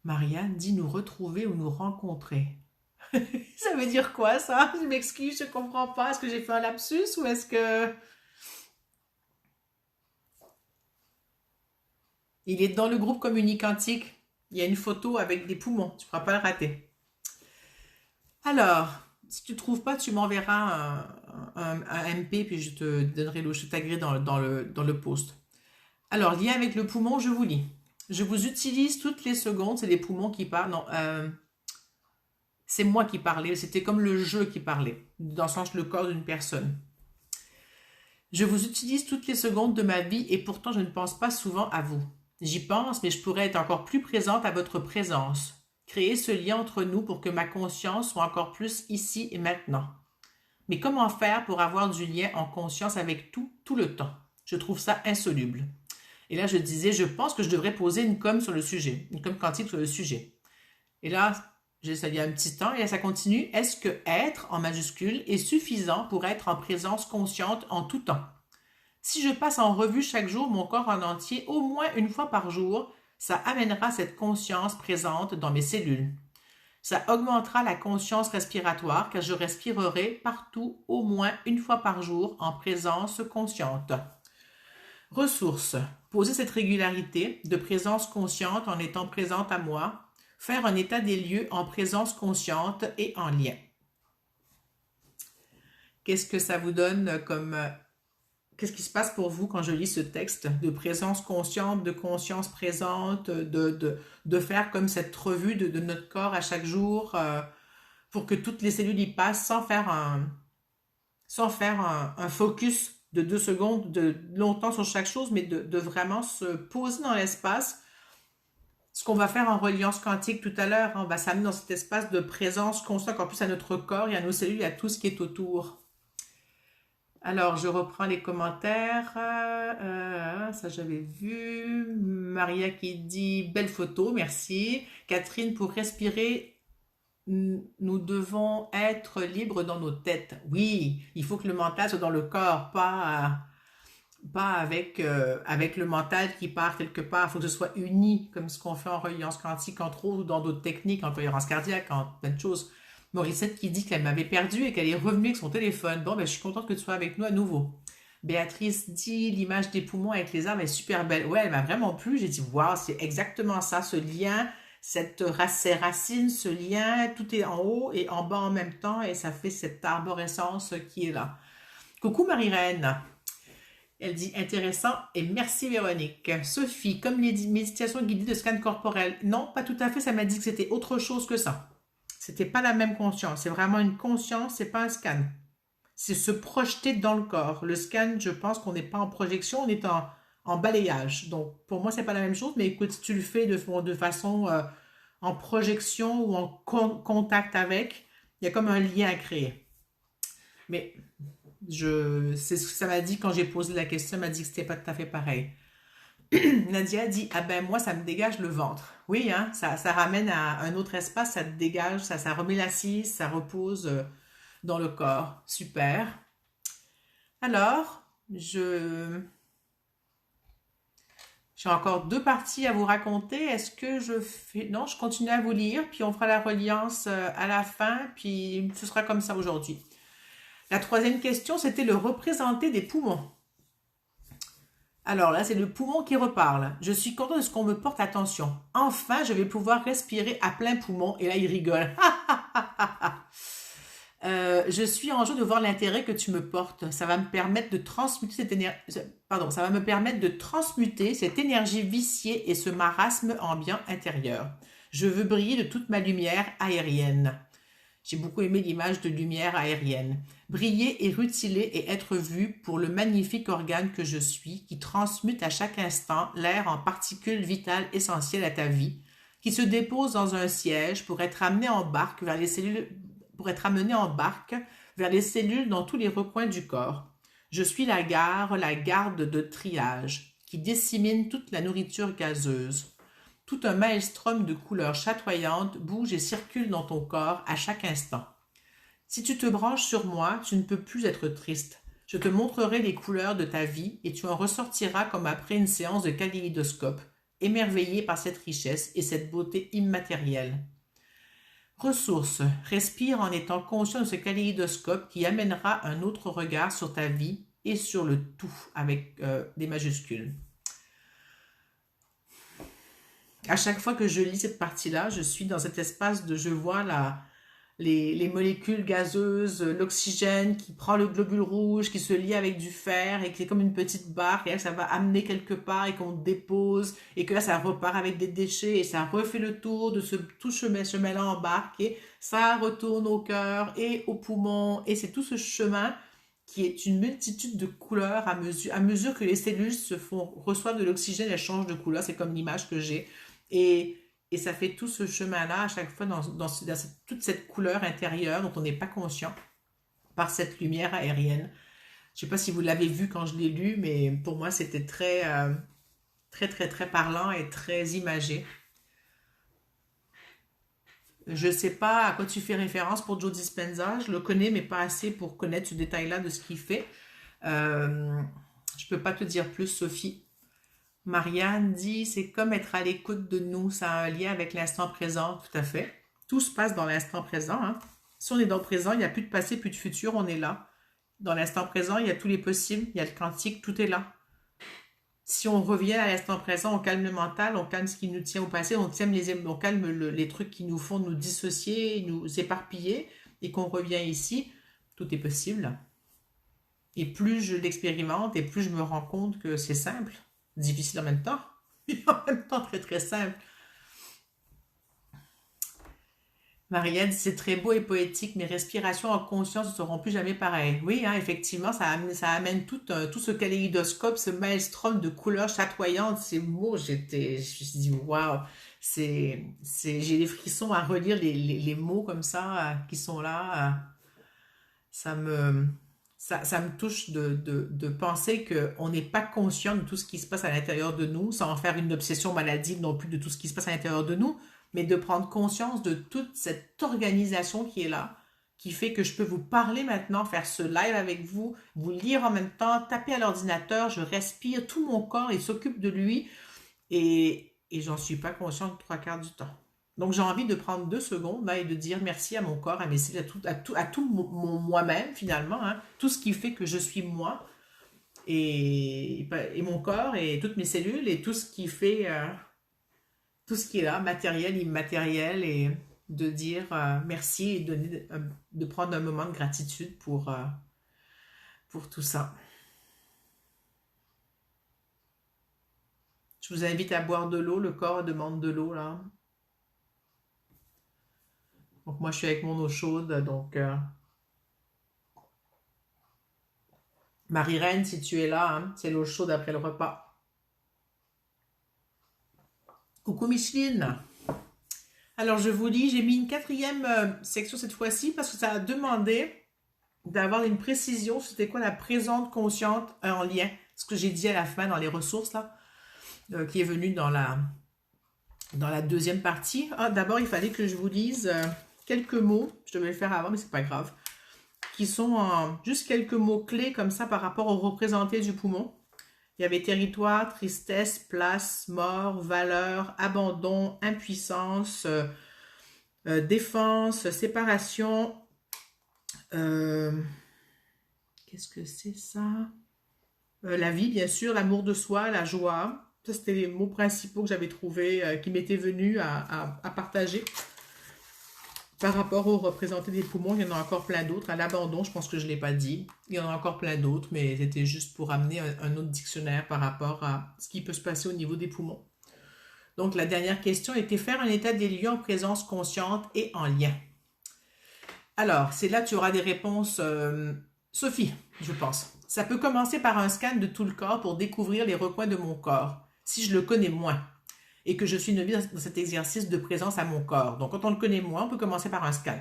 [SPEAKER 1] Marianne dit nous retrouver ou nous rencontrer. Ça veut dire quoi ça? Je m'excuse, je comprends pas. Est-ce que j'ai fait un lapsus ou est-ce que... Il est dans le groupe Communique Quantique. Il y a une photo avec des poumons. Tu ne pourras pas le rater. Alors, si tu ne trouves pas, tu m'enverras un MP puis je te donnerai je taguerai dans le post. Alors, lien avec le poumon, je vous lis. Je vous utilise toutes les secondes, c'est les poumons qui parlent. Non, c'est moi qui parlais, c'était comme le jeu qui parlait, dans le sens le corps d'une personne. Je vous utilise toutes les secondes de ma vie et pourtant je ne pense pas souvent à vous. J'y pense, mais je pourrais être encore plus présente à votre présence. Créer ce lien entre nous pour que ma conscience soit encore plus ici et maintenant. Mais comment faire pour avoir du lien en conscience avec tout le temps? Je trouve ça insoluble. Et là, je disais, je pense que je devrais poser une com sur le sujet, une com quantique sur le sujet. Et là, il y a un petit temps, et là, ça continue. Est-ce que être, en majuscule, est suffisant pour être en présence consciente en tout temps? Si je passe en revue chaque jour mon corps en entier, au moins une fois par jour, ça amènera cette conscience présente dans mes cellules. Ça augmentera la conscience respiratoire car je respirerai partout au moins une fois par jour en présence consciente. Ressources. Poser cette régularité de présence consciente en étant présente à moi. Faire un état des lieux en présence consciente et en lien. Qu'est-ce que ça vous donne comme... Qu'est-ce qui se passe pour vous quand je lis ce texte de présence consciente, de conscience présente, de faire comme cette revue de notre corps à chaque jour pour que toutes les cellules y passent sans faire un focus de 2 secondes, de longtemps sur chaque chose, mais de vraiment se poser dans l'espace. Ce qu'on va faire en reliance quantique tout à l'heure, on va s'amener dans cet espace de présence constante, en plus à notre corps et à nos cellules et à tout ce qui est autour. Alors, je reprends les commentaires. Ça, j'avais vu. Maria qui dit « Belle photo, merci. » Catherine, pour respirer, nous devons être libres dans nos têtes. Oui, il faut que le mental soit dans le corps, pas avec le mental qui part quelque part. Il faut que ce soit uni, comme ce qu'on fait en reliance quantique, entre autres, ou dans d'autres techniques, en cohérence cardiaque, en plein de choses. Morissette qui dit qu'elle m'avait perdu et qu'elle est revenue avec son téléphone. Bon, ben, je suis contente que tu sois avec nous à nouveau. Béatrice dit l'image des poumons avec les arbres est super belle. Ouais, elle m'a vraiment plu. J'ai dit, waouh, c'est exactement ça, ce lien, ces racines, ce lien, tout est en haut et en bas en même temps et ça fait cette arborescence qui est là. Coucou Marie-Reine. Elle dit intéressant et merci Véronique. Sophie, comme les méditations guidées de scan corporel. Non, pas tout à fait, ça m'a dit que c'était autre chose que ça. C'était pas la même conscience. C'est vraiment une conscience, c'est pas un scan. C'est se projeter dans le corps. Le scan, je pense qu'on n'est pas en projection, on est en balayage. Donc, pour moi, c'est pas la même chose, mais écoute, si tu le fais de façon en projection ou en contact avec, il y a comme un lien à créer. Mais c'est ce que ça m'a dit quand j'ai posé la question, elle m'a dit que c'était pas tout à fait pareil. Nadia dit, ah ben moi ça me dégage le ventre. Oui, hein, ça ramène à un autre espace, ça te dégage, ça remet l'assise, ça repose dans le corps. Super. Alors, j'ai encore deux parties à vous raconter. Est-ce que je fais... Non, je continue à vous lire, puis on fera la reliance à la fin, puis ce sera comme ça aujourd'hui. La troisième question, c'était le représenté des poumons. Alors là, c'est le poumon qui reparle. Je suis content de ce qu'on me porte attention. Enfin, je vais pouvoir respirer à plein poumon. Et là, il rigole. Je suis en joie de voir l'intérêt que tu me portes. Ça va me permettre de transmuter cette énergie. Pardon, ça va me permettre de transmuter cette énergie viciée et ce marasme ambiant intérieur. Je veux briller de toute ma lumière aérienne. J'ai beaucoup aimé l'image de lumière aérienne. Briller et rutiler et être vu pour le magnifique organe que je suis, qui transmute à chaque instant l'air en particules vitales essentielles à ta vie, qui se dépose dans un siège pour être amené en barque vers les cellules, pour être amené en barque vers les cellules dans tous les recoins du corps. Je suis la garde de triage, qui dissémine toute la nourriture gazeuse. Tout un maelstrom de couleurs chatoyantes bouge et circule dans ton corps à chaque instant. Si tu te branches sur moi, tu ne peux plus être triste. Je te montrerai les couleurs de ta vie et tu en ressortiras comme après une séance de kaléidoscope, émerveillé par cette richesse et cette beauté immatérielle. Ressources. Respire en étant conscient de ce kaléidoscope qui amènera un autre regard sur ta vie et sur le tout avec des majuscules. À chaque fois que je lis cette partie-là, je suis dans cet espace de je vois les molécules gazeuses, l'oxygène qui prend le globule rouge, qui se lie avec du fer et qui est comme une petite barque et là ça va amener quelque part et qu'on dépose et que là ça repart avec des déchets et ça refait le tour de tout chemin-là en barque et ça retourne au cœur et au poumon et c'est tout ce chemin qui est une multitude de couleurs à mesure que les cellules reçoivent de l'oxygène, elles changent de couleur, c'est comme l'image que j'ai. Et ça fait tout ce chemin-là à chaque fois dans toute cette couleur intérieure dont on n'est pas conscient par cette lumière aérienne. Je ne sais pas si vous l'avez vu quand je l'ai lu, mais pour moi c'était très, très, très, très parlant et très imagé. Je ne sais pas à quoi tu fais référence pour Joe Dispenza. Je le connais, mais pas assez pour connaître ce détail-là de ce qu'il fait. Je ne peux pas te dire plus, Sophie. Marianne dit, c'est comme être à l'écoute de nous, ça a un lien avec l'instant présent, tout à fait. Tout se passe dans l'instant présent. Hein. Si on est dans le présent, il n'y a plus de passé, plus de futur, on est là. Dans l'instant présent, il y a tous les possibles, il y a le quantique, tout est là. Si on revient à l'instant présent, on calme le mental, on calme ce qui nous tient au passé, on calme les trucs qui nous font nous dissocier, nous éparpiller, et qu'on revient ici, tout est possible. Et plus je l'expérimente, et plus je me rends compte que c'est simple. Difficile en même temps, mais en même temps très très simple. Marianne, c'est très beau et poétique, mes respirations en conscience ne seront plus jamais pareilles. Oui, hein, effectivement, ça amène tout ce kaléidoscope, ce maelstrom de couleurs chatoyantes, ces mots, je me suis dit, waouh, j'ai des frissons à relire les mots comme ça qui sont là. Ça me touche de penser qu'on n'est pas conscient de tout ce qui se passe à l'intérieur de nous, sans en faire une obsession maladive non plus de tout ce qui se passe à l'intérieur de nous, mais de prendre conscience de toute cette organisation qui est là, qui fait que je peux vous parler maintenant, faire ce live avec vous, vous lire en même temps, taper à l'ordinateur, je respire, tout mon corps, il s'occupe de lui, et j'en suis pas consciente 3/4 du temps. Donc j'ai envie de prendre 2 secondes là, et de dire merci à mon corps, à mes cellules, à tout mon moi-même finalement, hein, tout ce qui fait que je suis moi, et mon corps, et toutes mes cellules, et tout ce qui fait, tout ce qui est là, matériel, immatériel, et de dire merci et de prendre un moment de gratitude pour tout ça. Je vous invite à boire de l'eau, le corps demande de l'eau là. Donc moi je suis avec mon eau chaude, donc Marie-Reine, si tu es là, hein, c'est l'eau chaude après le repas. Coucou Micheline. Alors je vous lis, j'ai mis une 4e section cette fois-ci parce que ça a demandé d'avoir une précision, c'était quoi la présente consciente en lien, ce que j'ai dit à la fin dans les ressources, là, qui est venu dans la deuxième partie. Ah, d'abord, il fallait que je vous lise quelques mots, je devais le faire avant, mais c'est pas grave, qui sont juste quelques mots clés comme ça par rapport au représenté du poumon. Il y avait territoire, tristesse, place, mort, valeur, abandon, impuissance, défense, séparation. Qu'est-ce que c'est ça? La vie, bien sûr, l'amour de soi, la joie. Ça, c'était les mots principaux que j'avais trouvés, qui m'étaient venus à partager. Par rapport au représenté des poumons, il y en a encore plein d'autres. À l'abandon, je pense que je ne l'ai pas dit. Il y en a encore plein d'autres, mais c'était juste pour amener un autre dictionnaire par rapport à ce qui peut se passer au niveau des poumons. Donc, la dernière question était faire un état des lieux en présence consciente et en lien. Alors, c'est là que tu auras des réponses, Sophie, je pense. Ça peut commencer par un scan de tout le corps pour découvrir les recoins de mon corps, si je le connais moins, et que je suis novice dans cet exercice de présence à mon corps. Donc, quand on le connaît moins, on peut commencer par un scan.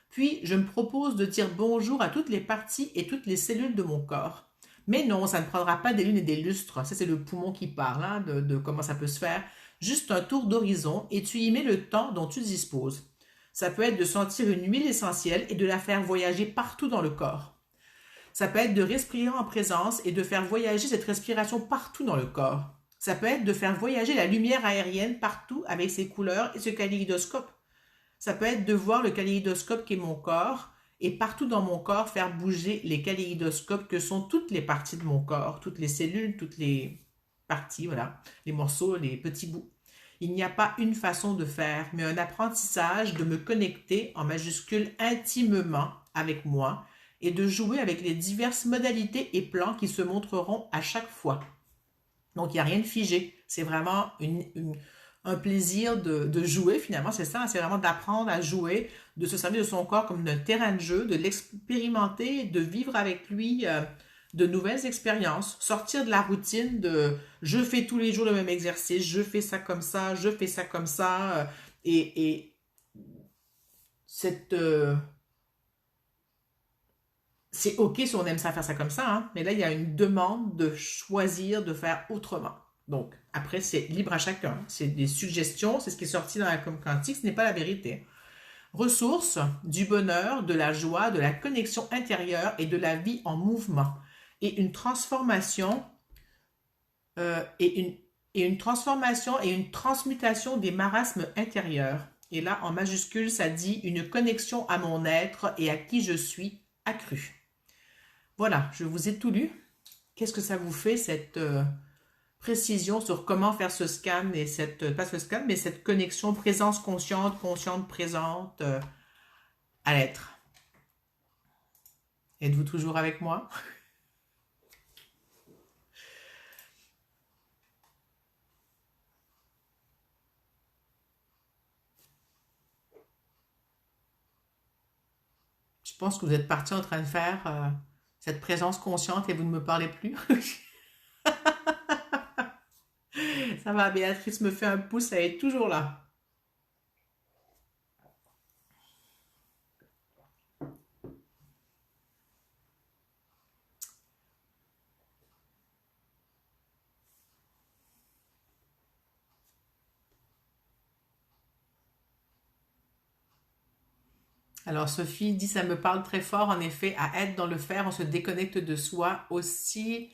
[SPEAKER 1] Puis, je me propose de dire bonjour à toutes les parties et toutes les cellules de mon corps. Mais non, ça ne prendra pas des lunes et des lustres. Ça, c'est le poumon qui parle, hein, de comment ça peut se faire. Juste un tour d'horizon et tu y mets le temps dont tu disposes. Ça peut être de sentir une huile essentielle et de la faire voyager partout dans le corps. Ça peut être de respirer en présence et de faire voyager cette respiration partout dans le corps. Ça peut être de faire voyager la lumière aérienne partout avec ses couleurs et ce kaléidoscope. Ça peut être de voir le kaléidoscope qui est mon corps et partout dans mon corps faire bouger les kaléidoscopes que sont toutes les parties de mon corps, toutes les cellules, toutes les parties, voilà, les morceaux, les petits bouts. Il n'y a pas une façon de faire, mais un apprentissage de me connecter en majuscule intimement avec moi et de jouer avec les diverses modalités et plans qui se montreront à chaque fois. Donc, il n'y a rien de figé. C'est vraiment un plaisir de jouer, finalement. C'est ça, c'est vraiment d'apprendre à jouer, de se servir de son corps comme d'un terrain de jeu, de l'expérimenter, de vivre avec lui de nouvelles expériences, sortir de la routine de je fais tous les jours le même exercice, je fais ça comme ça, je fais ça comme ça. Et cette... c'est OK si on aime ça faire ça comme ça, hein, mais là, il y a une demande de choisir de faire autrement. Donc, après, c'est libre à chacun. C'est des suggestions, c'est ce qui est sorti dans la com quantique, ce n'est pas la vérité. Ressources, du bonheur, de la joie, de la connexion intérieure et de la vie en mouvement. Et une transformation, et une transformation et une transmutation des marasmes intérieurs. Et là, en majuscule, ça dit une connexion à mon être et à qui je suis accrue. Voilà, je vous ai tout lu. Qu'est-ce que ça vous fait, cette précision sur comment faire ce scan et pas ce scan, mais cette connexion présence consciente, consciente présente à l'être? Êtes-vous toujours avec moi? Je pense que vous êtes parti en train de faire cette présence consciente et vous ne me parlez plus. Ça va, Béatrice me fait un pouce, elle est toujours là. Alors Sophie dit, ça me parle très fort, en effet, à être dans le faire, on se déconnecte de soi aussi.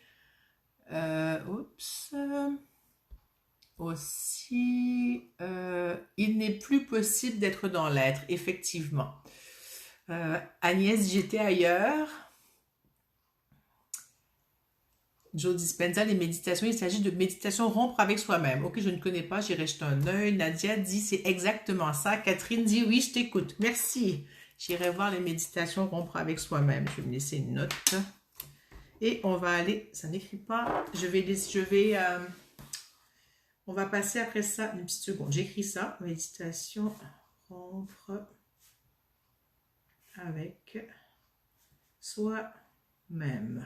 [SPEAKER 1] Oups. Aussi, il n'est plus possible d'être dans l'être, effectivement. Agnès, j'étais ailleurs. Joe Dispenza, les méditations, il s'agit de méditation rompre avec soi-même. Ok, je ne connais pas, j'irai jeter un œil. Nadia dit, c'est exactement ça. Catherine dit, oui, je t'écoute. Merci. J'irai voir les méditations rompre avec soi-même. Je vais me laisser une note. Et on va aller, ça n'écrit pas, on va passer après ça, une petite seconde. J'écris ça, méditation rompre avec soi-même.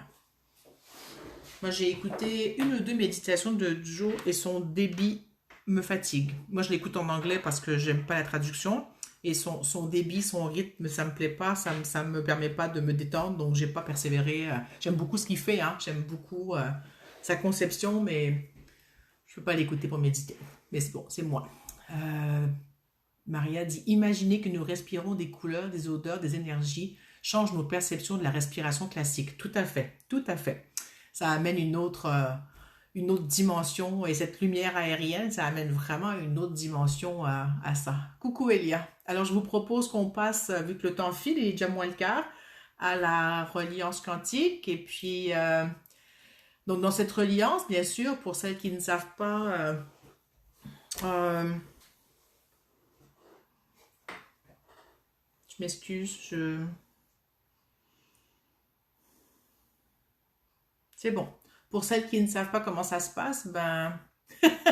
[SPEAKER 1] Moi, j'ai écouté une ou deux méditations de Joe et son débit me fatigue. Moi, je l'écoute en anglais parce que j'aime pas la traduction. et son débit, son rythme, ça me plaît pas, ça me permet pas de me détendre, donc j'ai pas persévéré. J'aime beaucoup ce qu'il fait, hein, j'aime beaucoup sa conception, mais je peux pas l'écouter pour méditer. Mais c'est bon, c'est moi. Euh, Maria dit, imaginez que nous respirons des couleurs, des odeurs, des énergies, change nos perceptions de la respiration classique. Tout à fait, tout à fait. Ça amène une autre dimension, et cette lumière aérienne, ça amène vraiment une autre dimension à ça. Coucou Elia. Alors je vous propose qu'on passe, vu que le temps file, il est déjà moins le quart, à la reliance quantique. Et puis, donc dans cette reliance, bien sûr, pour celles qui ne savent pas, euh, je m'excuse, c'est bon. Pour celles qui ne savent pas comment ça se passe, ben,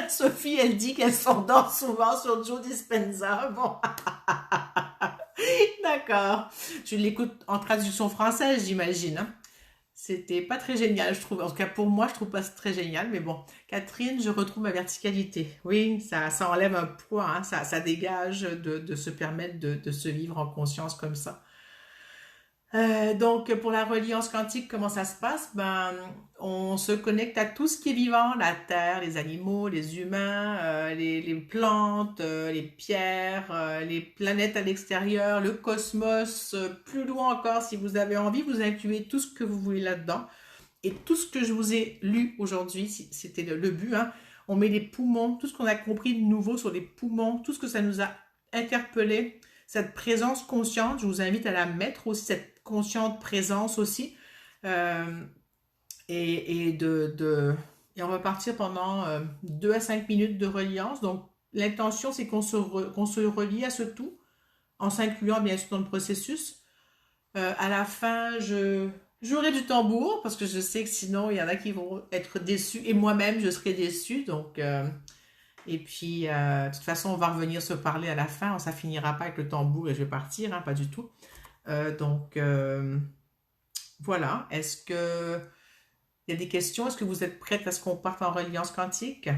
[SPEAKER 1] Sophie, elle dit qu'elle s'endort souvent sur Joe Dispenza. Bon, d'accord. Je l'écoute en traduction française, j'imagine, hein. C'était pas très génial, je trouve. En tout cas, pour moi, je trouve pas très génial. Mais bon, Catherine, je retrouve ma verticalité. Oui, ça enlève un poids, hein. Ça dégage de se permettre de se vivre en conscience comme ça. Donc, pour la reliance quantique, comment ça se passe? Ben, on se connecte à tout ce qui est vivant, la terre, les animaux, les humains, les plantes, les pierres, les planètes à l'extérieur, le cosmos, plus loin encore, si vous avez envie, vous incluez tout ce que vous voulez là-dedans. Et tout ce que je vous ai lu aujourd'hui, c'était le but, hein, on met les poumons, tout ce qu'on a compris de nouveau sur les poumons, tout ce que ça nous a interpellé, cette présence consciente, je vous invite à la mettre aussi, cette consciente présence aussi. Euh, et on va partir pendant 2 à 5 minutes de reliance. Donc, l'intention, c'est qu'on se relie à ce tout, en s'incluant bien sûr dans le processus. À la fin, je jouerai du tambour parce que je sais que sinon, il y en a qui vont être déçus. Et moi-même, je serai déçue. Donc, et puis, de toute façon, on va revenir se parler à la fin. Ça finira pas avec le tambour et je vais partir, hein, pas du tout. Donc, voilà. Est-ce que il y a des questions? Est-ce que vous êtes prête à ce qu'on parte en reliance quantique?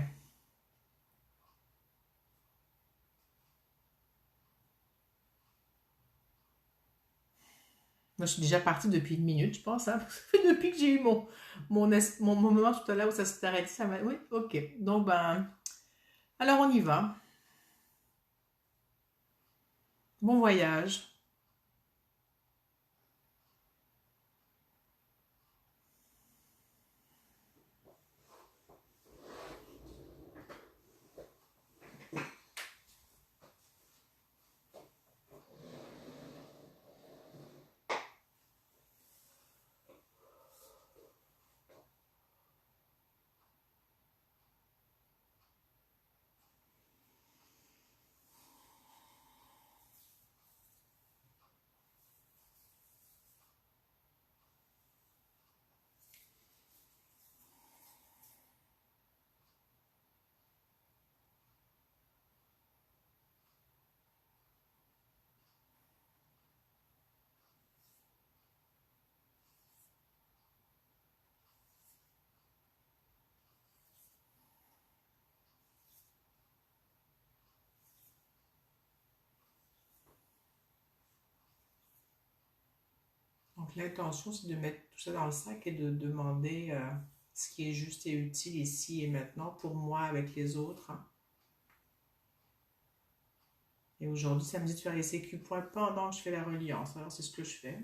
[SPEAKER 1] Moi, je suis déjà partie depuis 1 minute, je pense, hein. Depuis que j'ai eu mon moment tout à l'heure où ça s'est arrêté, ça m'a... Oui, ok. Donc, ben, alors on y va. Bon voyage. Donc, l'intention, c'est de mettre tout ça dans le sac et de demander ce qui est juste et utile ici et maintenant pour moi avec les autres, hein. Et aujourd'hui, ça me dit de faire les CQ points pendant que je fais la reliance. Alors, c'est ce que je fais.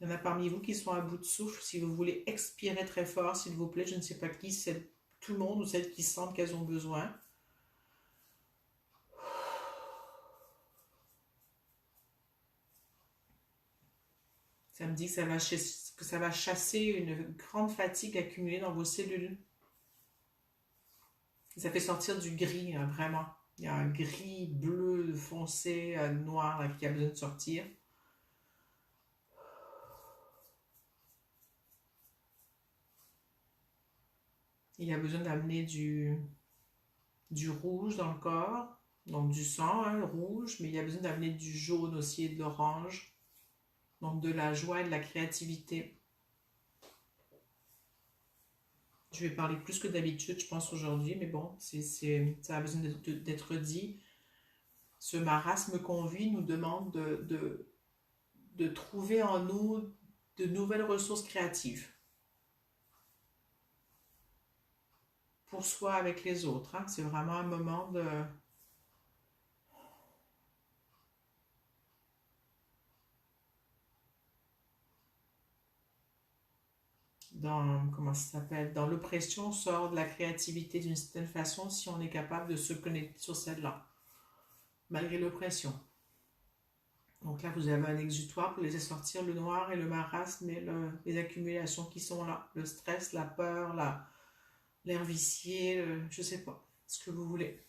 [SPEAKER 1] Il y en a parmi vous qui sont à bout de souffle. Si vous voulez expirer très fort, s'il vous plaît, je ne sais pas qui, c'est tout le monde ou celles qui sentent qu'elles ont besoin. Ça me dit que ça va chasser une grande fatigue accumulée dans vos cellules. Et ça fait sortir du gris, hein, vraiment. Il y a un gris, bleu, foncé, noir là, qui a besoin de sortir. Il y a besoin d'amener du rouge dans le corps, donc du sang, hein, rouge, mais il y a besoin d'amener du jaune aussi et de l'orange, donc de la joie et de la créativité. Je vais parler plus que d'habitude, je pense, aujourd'hui, mais bon, ça a besoin d'être dit. Ce marasme qu'on vit nous demande de trouver en nous de nouvelles ressources créatives pour soi avec les autres, hein. C'est vraiment un moment comment ça s'appelle, dans l'oppression, on sort de la créativité d'une certaine façon si on est capable de se connecter sur celle-là, malgré l'oppression. Donc là, vous avez un exutoire pour laisser sortir le noir et le marasme et les accumulations qui sont là, le stress, la peur, l'air vicié, je sais pas, ce que vous voulez.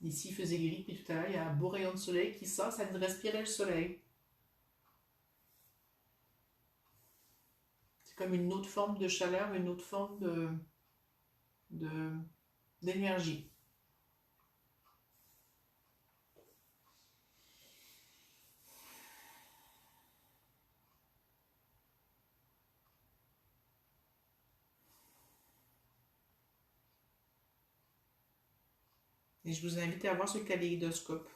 [SPEAKER 1] Ici, il faisait gris, puis tout à l'heure, il y a un beau rayon de soleil qui sort, ça vient de respirer le soleil. C'est comme une autre forme de chaleur, une autre forme de, d'énergie. Et je vous invite à voir ce kaléidoscope.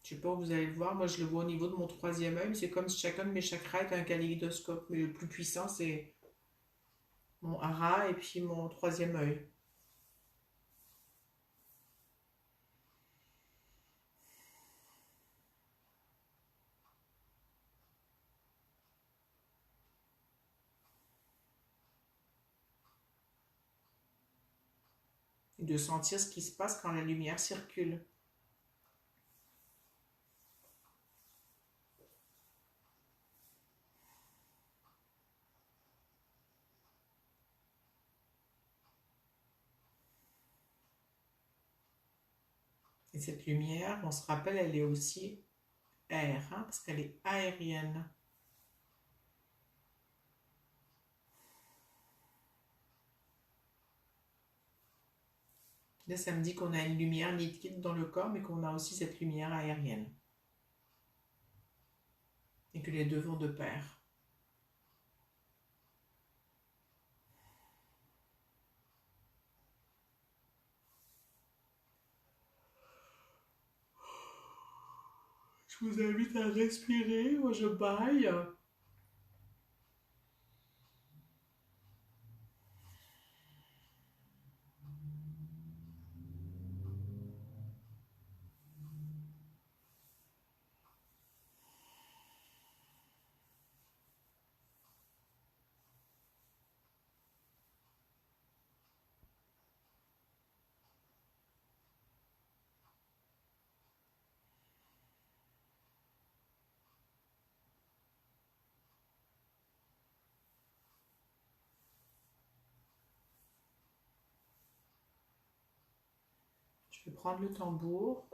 [SPEAKER 1] Je sais pas où vous allez le voir, moi je le vois au niveau de mon troisième œil, mais c'est comme si chacun de mes chakras était un kaléidoscope. Mais le plus puissant, c'est mon hara et puis mon troisième œil. Et de sentir ce qui se passe quand la lumière circule. Et cette lumière, on se rappelle, elle est aussi air, hein, parce qu'elle est aérienne. Là, ça me dit qu'on a une lumière liquide dans le corps, mais qu'on a aussi cette lumière aérienne. Et que les deux vont de pair. Je vous invite à respirer, moi je baille. Je vais prendre le tambour.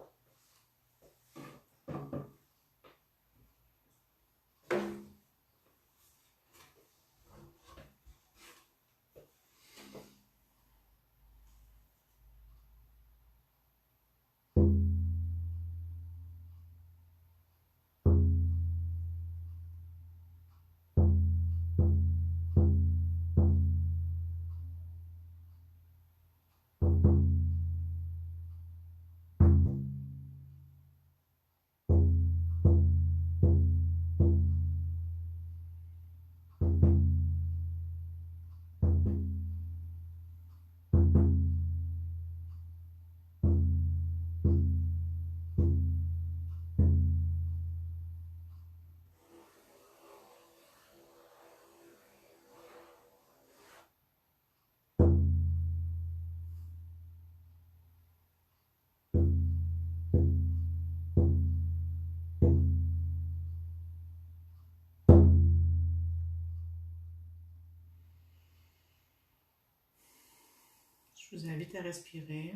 [SPEAKER 1] Je vous invite à respirer.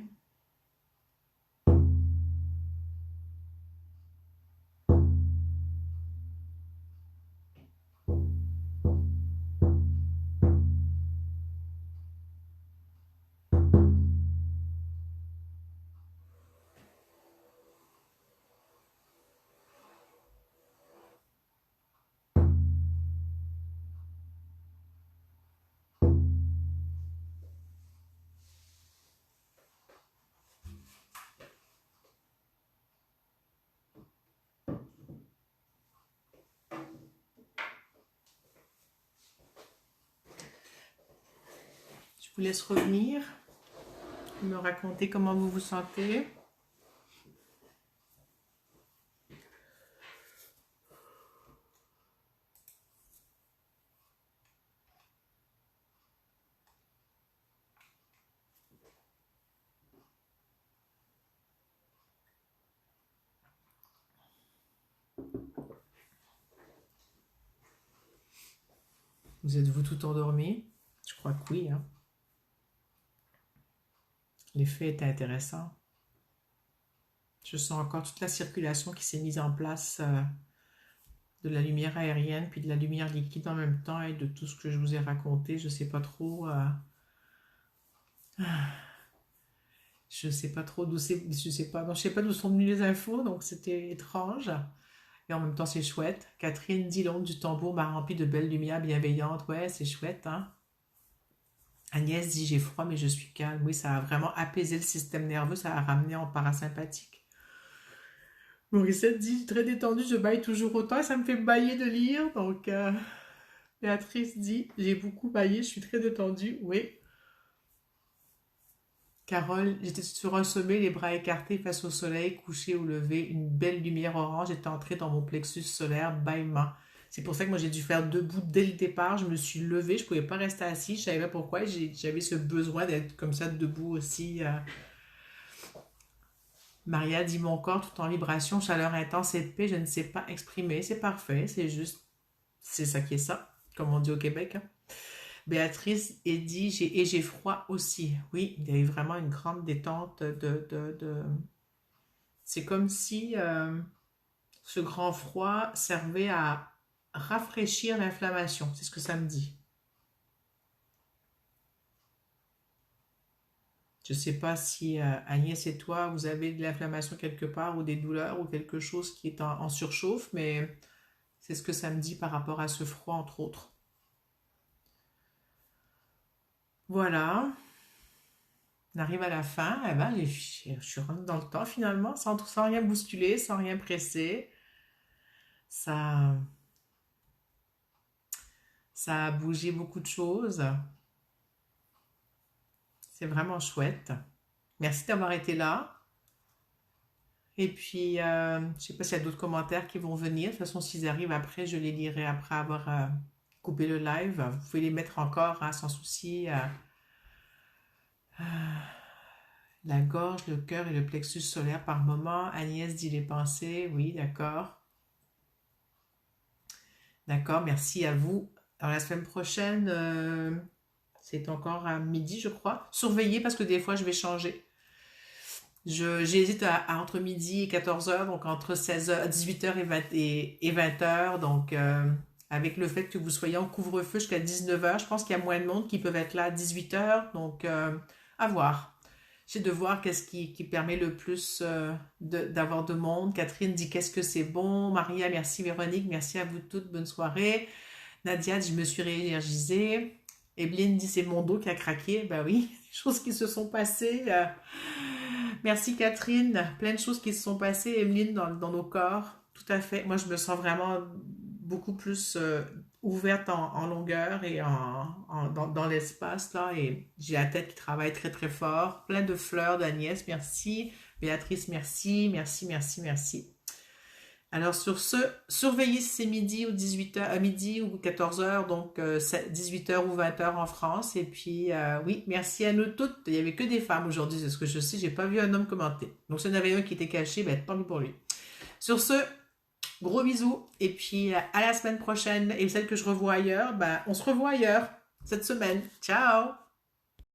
[SPEAKER 1] vous laisse revenir, me raconter comment vous vous sentez. Vous êtes-vous tout endormi? Je crois que oui, hein. L'effet est intéressant. Je sens encore toute la circulation qui s'est mise en place de la lumière aérienne puis de la lumière liquide en même temps et de tout ce que je vous ai raconté. Je sais pas trop. Je sais pas trop d'où c'est. Je sais pas. Non, je sais pas d'où sont venues les infos, donc c'était étrange. Et en même temps, c'est chouette. Catherine dit l'onde du tambour m'a rempli de belles lumières bienveillantes. Ouais, c'est chouette, hein. Agnès dit j'ai froid mais je suis calme. Oui, ça a vraiment apaisé le système nerveux, ça a ramené en parasympathique. Morissette dit très détendue, je baille toujours autant et ça me fait bailler de lire. Donc, Béatrice dit j'ai beaucoup baillé, je suis très détendue. Oui. Carole, j'étais sur un sommet, les bras écartés face au soleil, couché ou levé, une belle lumière orange est entrée dans mon plexus solaire, bâillement. C'est pour ça que moi j'ai dû faire debout dès le départ. Je me suis levée, je pouvais pas rester assise. Je savais pas pourquoi. J'avais ce besoin d'être comme ça debout aussi. Maria dit mon corps tout en vibration, chaleur intense et de paix. Je ne sais pas exprimer. C'est parfait. C'est juste, c'est ça qui est ça, comme on dit au Québec, hein. Béatrice et dit j'ai froid aussi. Oui, il y a eu vraiment une grande détente de... C'est comme si ce grand froid servait à rafraîchir l'inflammation. C'est ce que ça me dit. Je ne sais pas si Agnès et toi, vous avez de l'inflammation quelque part ou des douleurs ou quelque chose qui est en surchauffe, mais c'est ce que ça me dit par rapport à ce froid, entre autres. Voilà, on arrive à la fin. Eh ben, je suis rentrée dans le temps finalement, sans rien bousculer, sans rien presser. Ça, ça a bougé beaucoup de choses. C'est vraiment chouette. Merci d'avoir été là. Et puis, je ne sais pas s'il y a d'autres commentaires qui vont venir. De toute façon, s'ils arrivent après, je les lirai après avoir coupé le live. Vous pouvez les mettre encore, hein, sans souci. La gorge, le cœur et le plexus solaire par moment. Agnès dit les pensées. Oui, d'accord. D'accord, merci à vous. Alors, la semaine prochaine, c'est encore à midi, je crois. Surveillez parce que des fois, je vais changer. J'hésite entre midi et 14h, donc entre 16h, 18h et 20h. Donc, avec le fait que vous soyez en couvre-feu jusqu'à 19h, je pense qu'il y a moins de monde qui peuvent être là à 18h. Donc, à voir. J'ai de voir qu'est-ce qui permet le plus d'avoir de monde. Catherine dit qu'est-ce que c'est bon. Maria, merci. Véronique, merci à vous toutes. Bonne soirée. Nadia dit je me suis réénergisée. Evelyne dit c'est mon dos qui a craqué. Ben oui, des choses qui se sont passées. Merci Catherine. Plein de choses qui se sont passées, Evelyne, dans nos corps. Tout à fait. Moi, je me sens vraiment beaucoup plus ouverte en longueur et dans l'espace là. Et j'ai la tête qui travaille très très fort. Plein de fleurs d'Agnès. Merci. Béatrice, merci. Merci, merci, merci. Alors sur ce, surveillez si c'est midi ou 18h, à midi ou 14h, donc 18h ou 20h en France. Et puis oui, merci à nous toutes. Il n'y avait que des femmes aujourd'hui, c'est ce que je sais, j'ai pas vu un homme commenter. Donc s'il y en avait un qui était caché, ben tant pis pour lui. Sur ce, gros bisous et puis à la semaine prochaine. Et celle que je revois ailleurs, ben on se revoit ailleurs cette semaine. Ciao!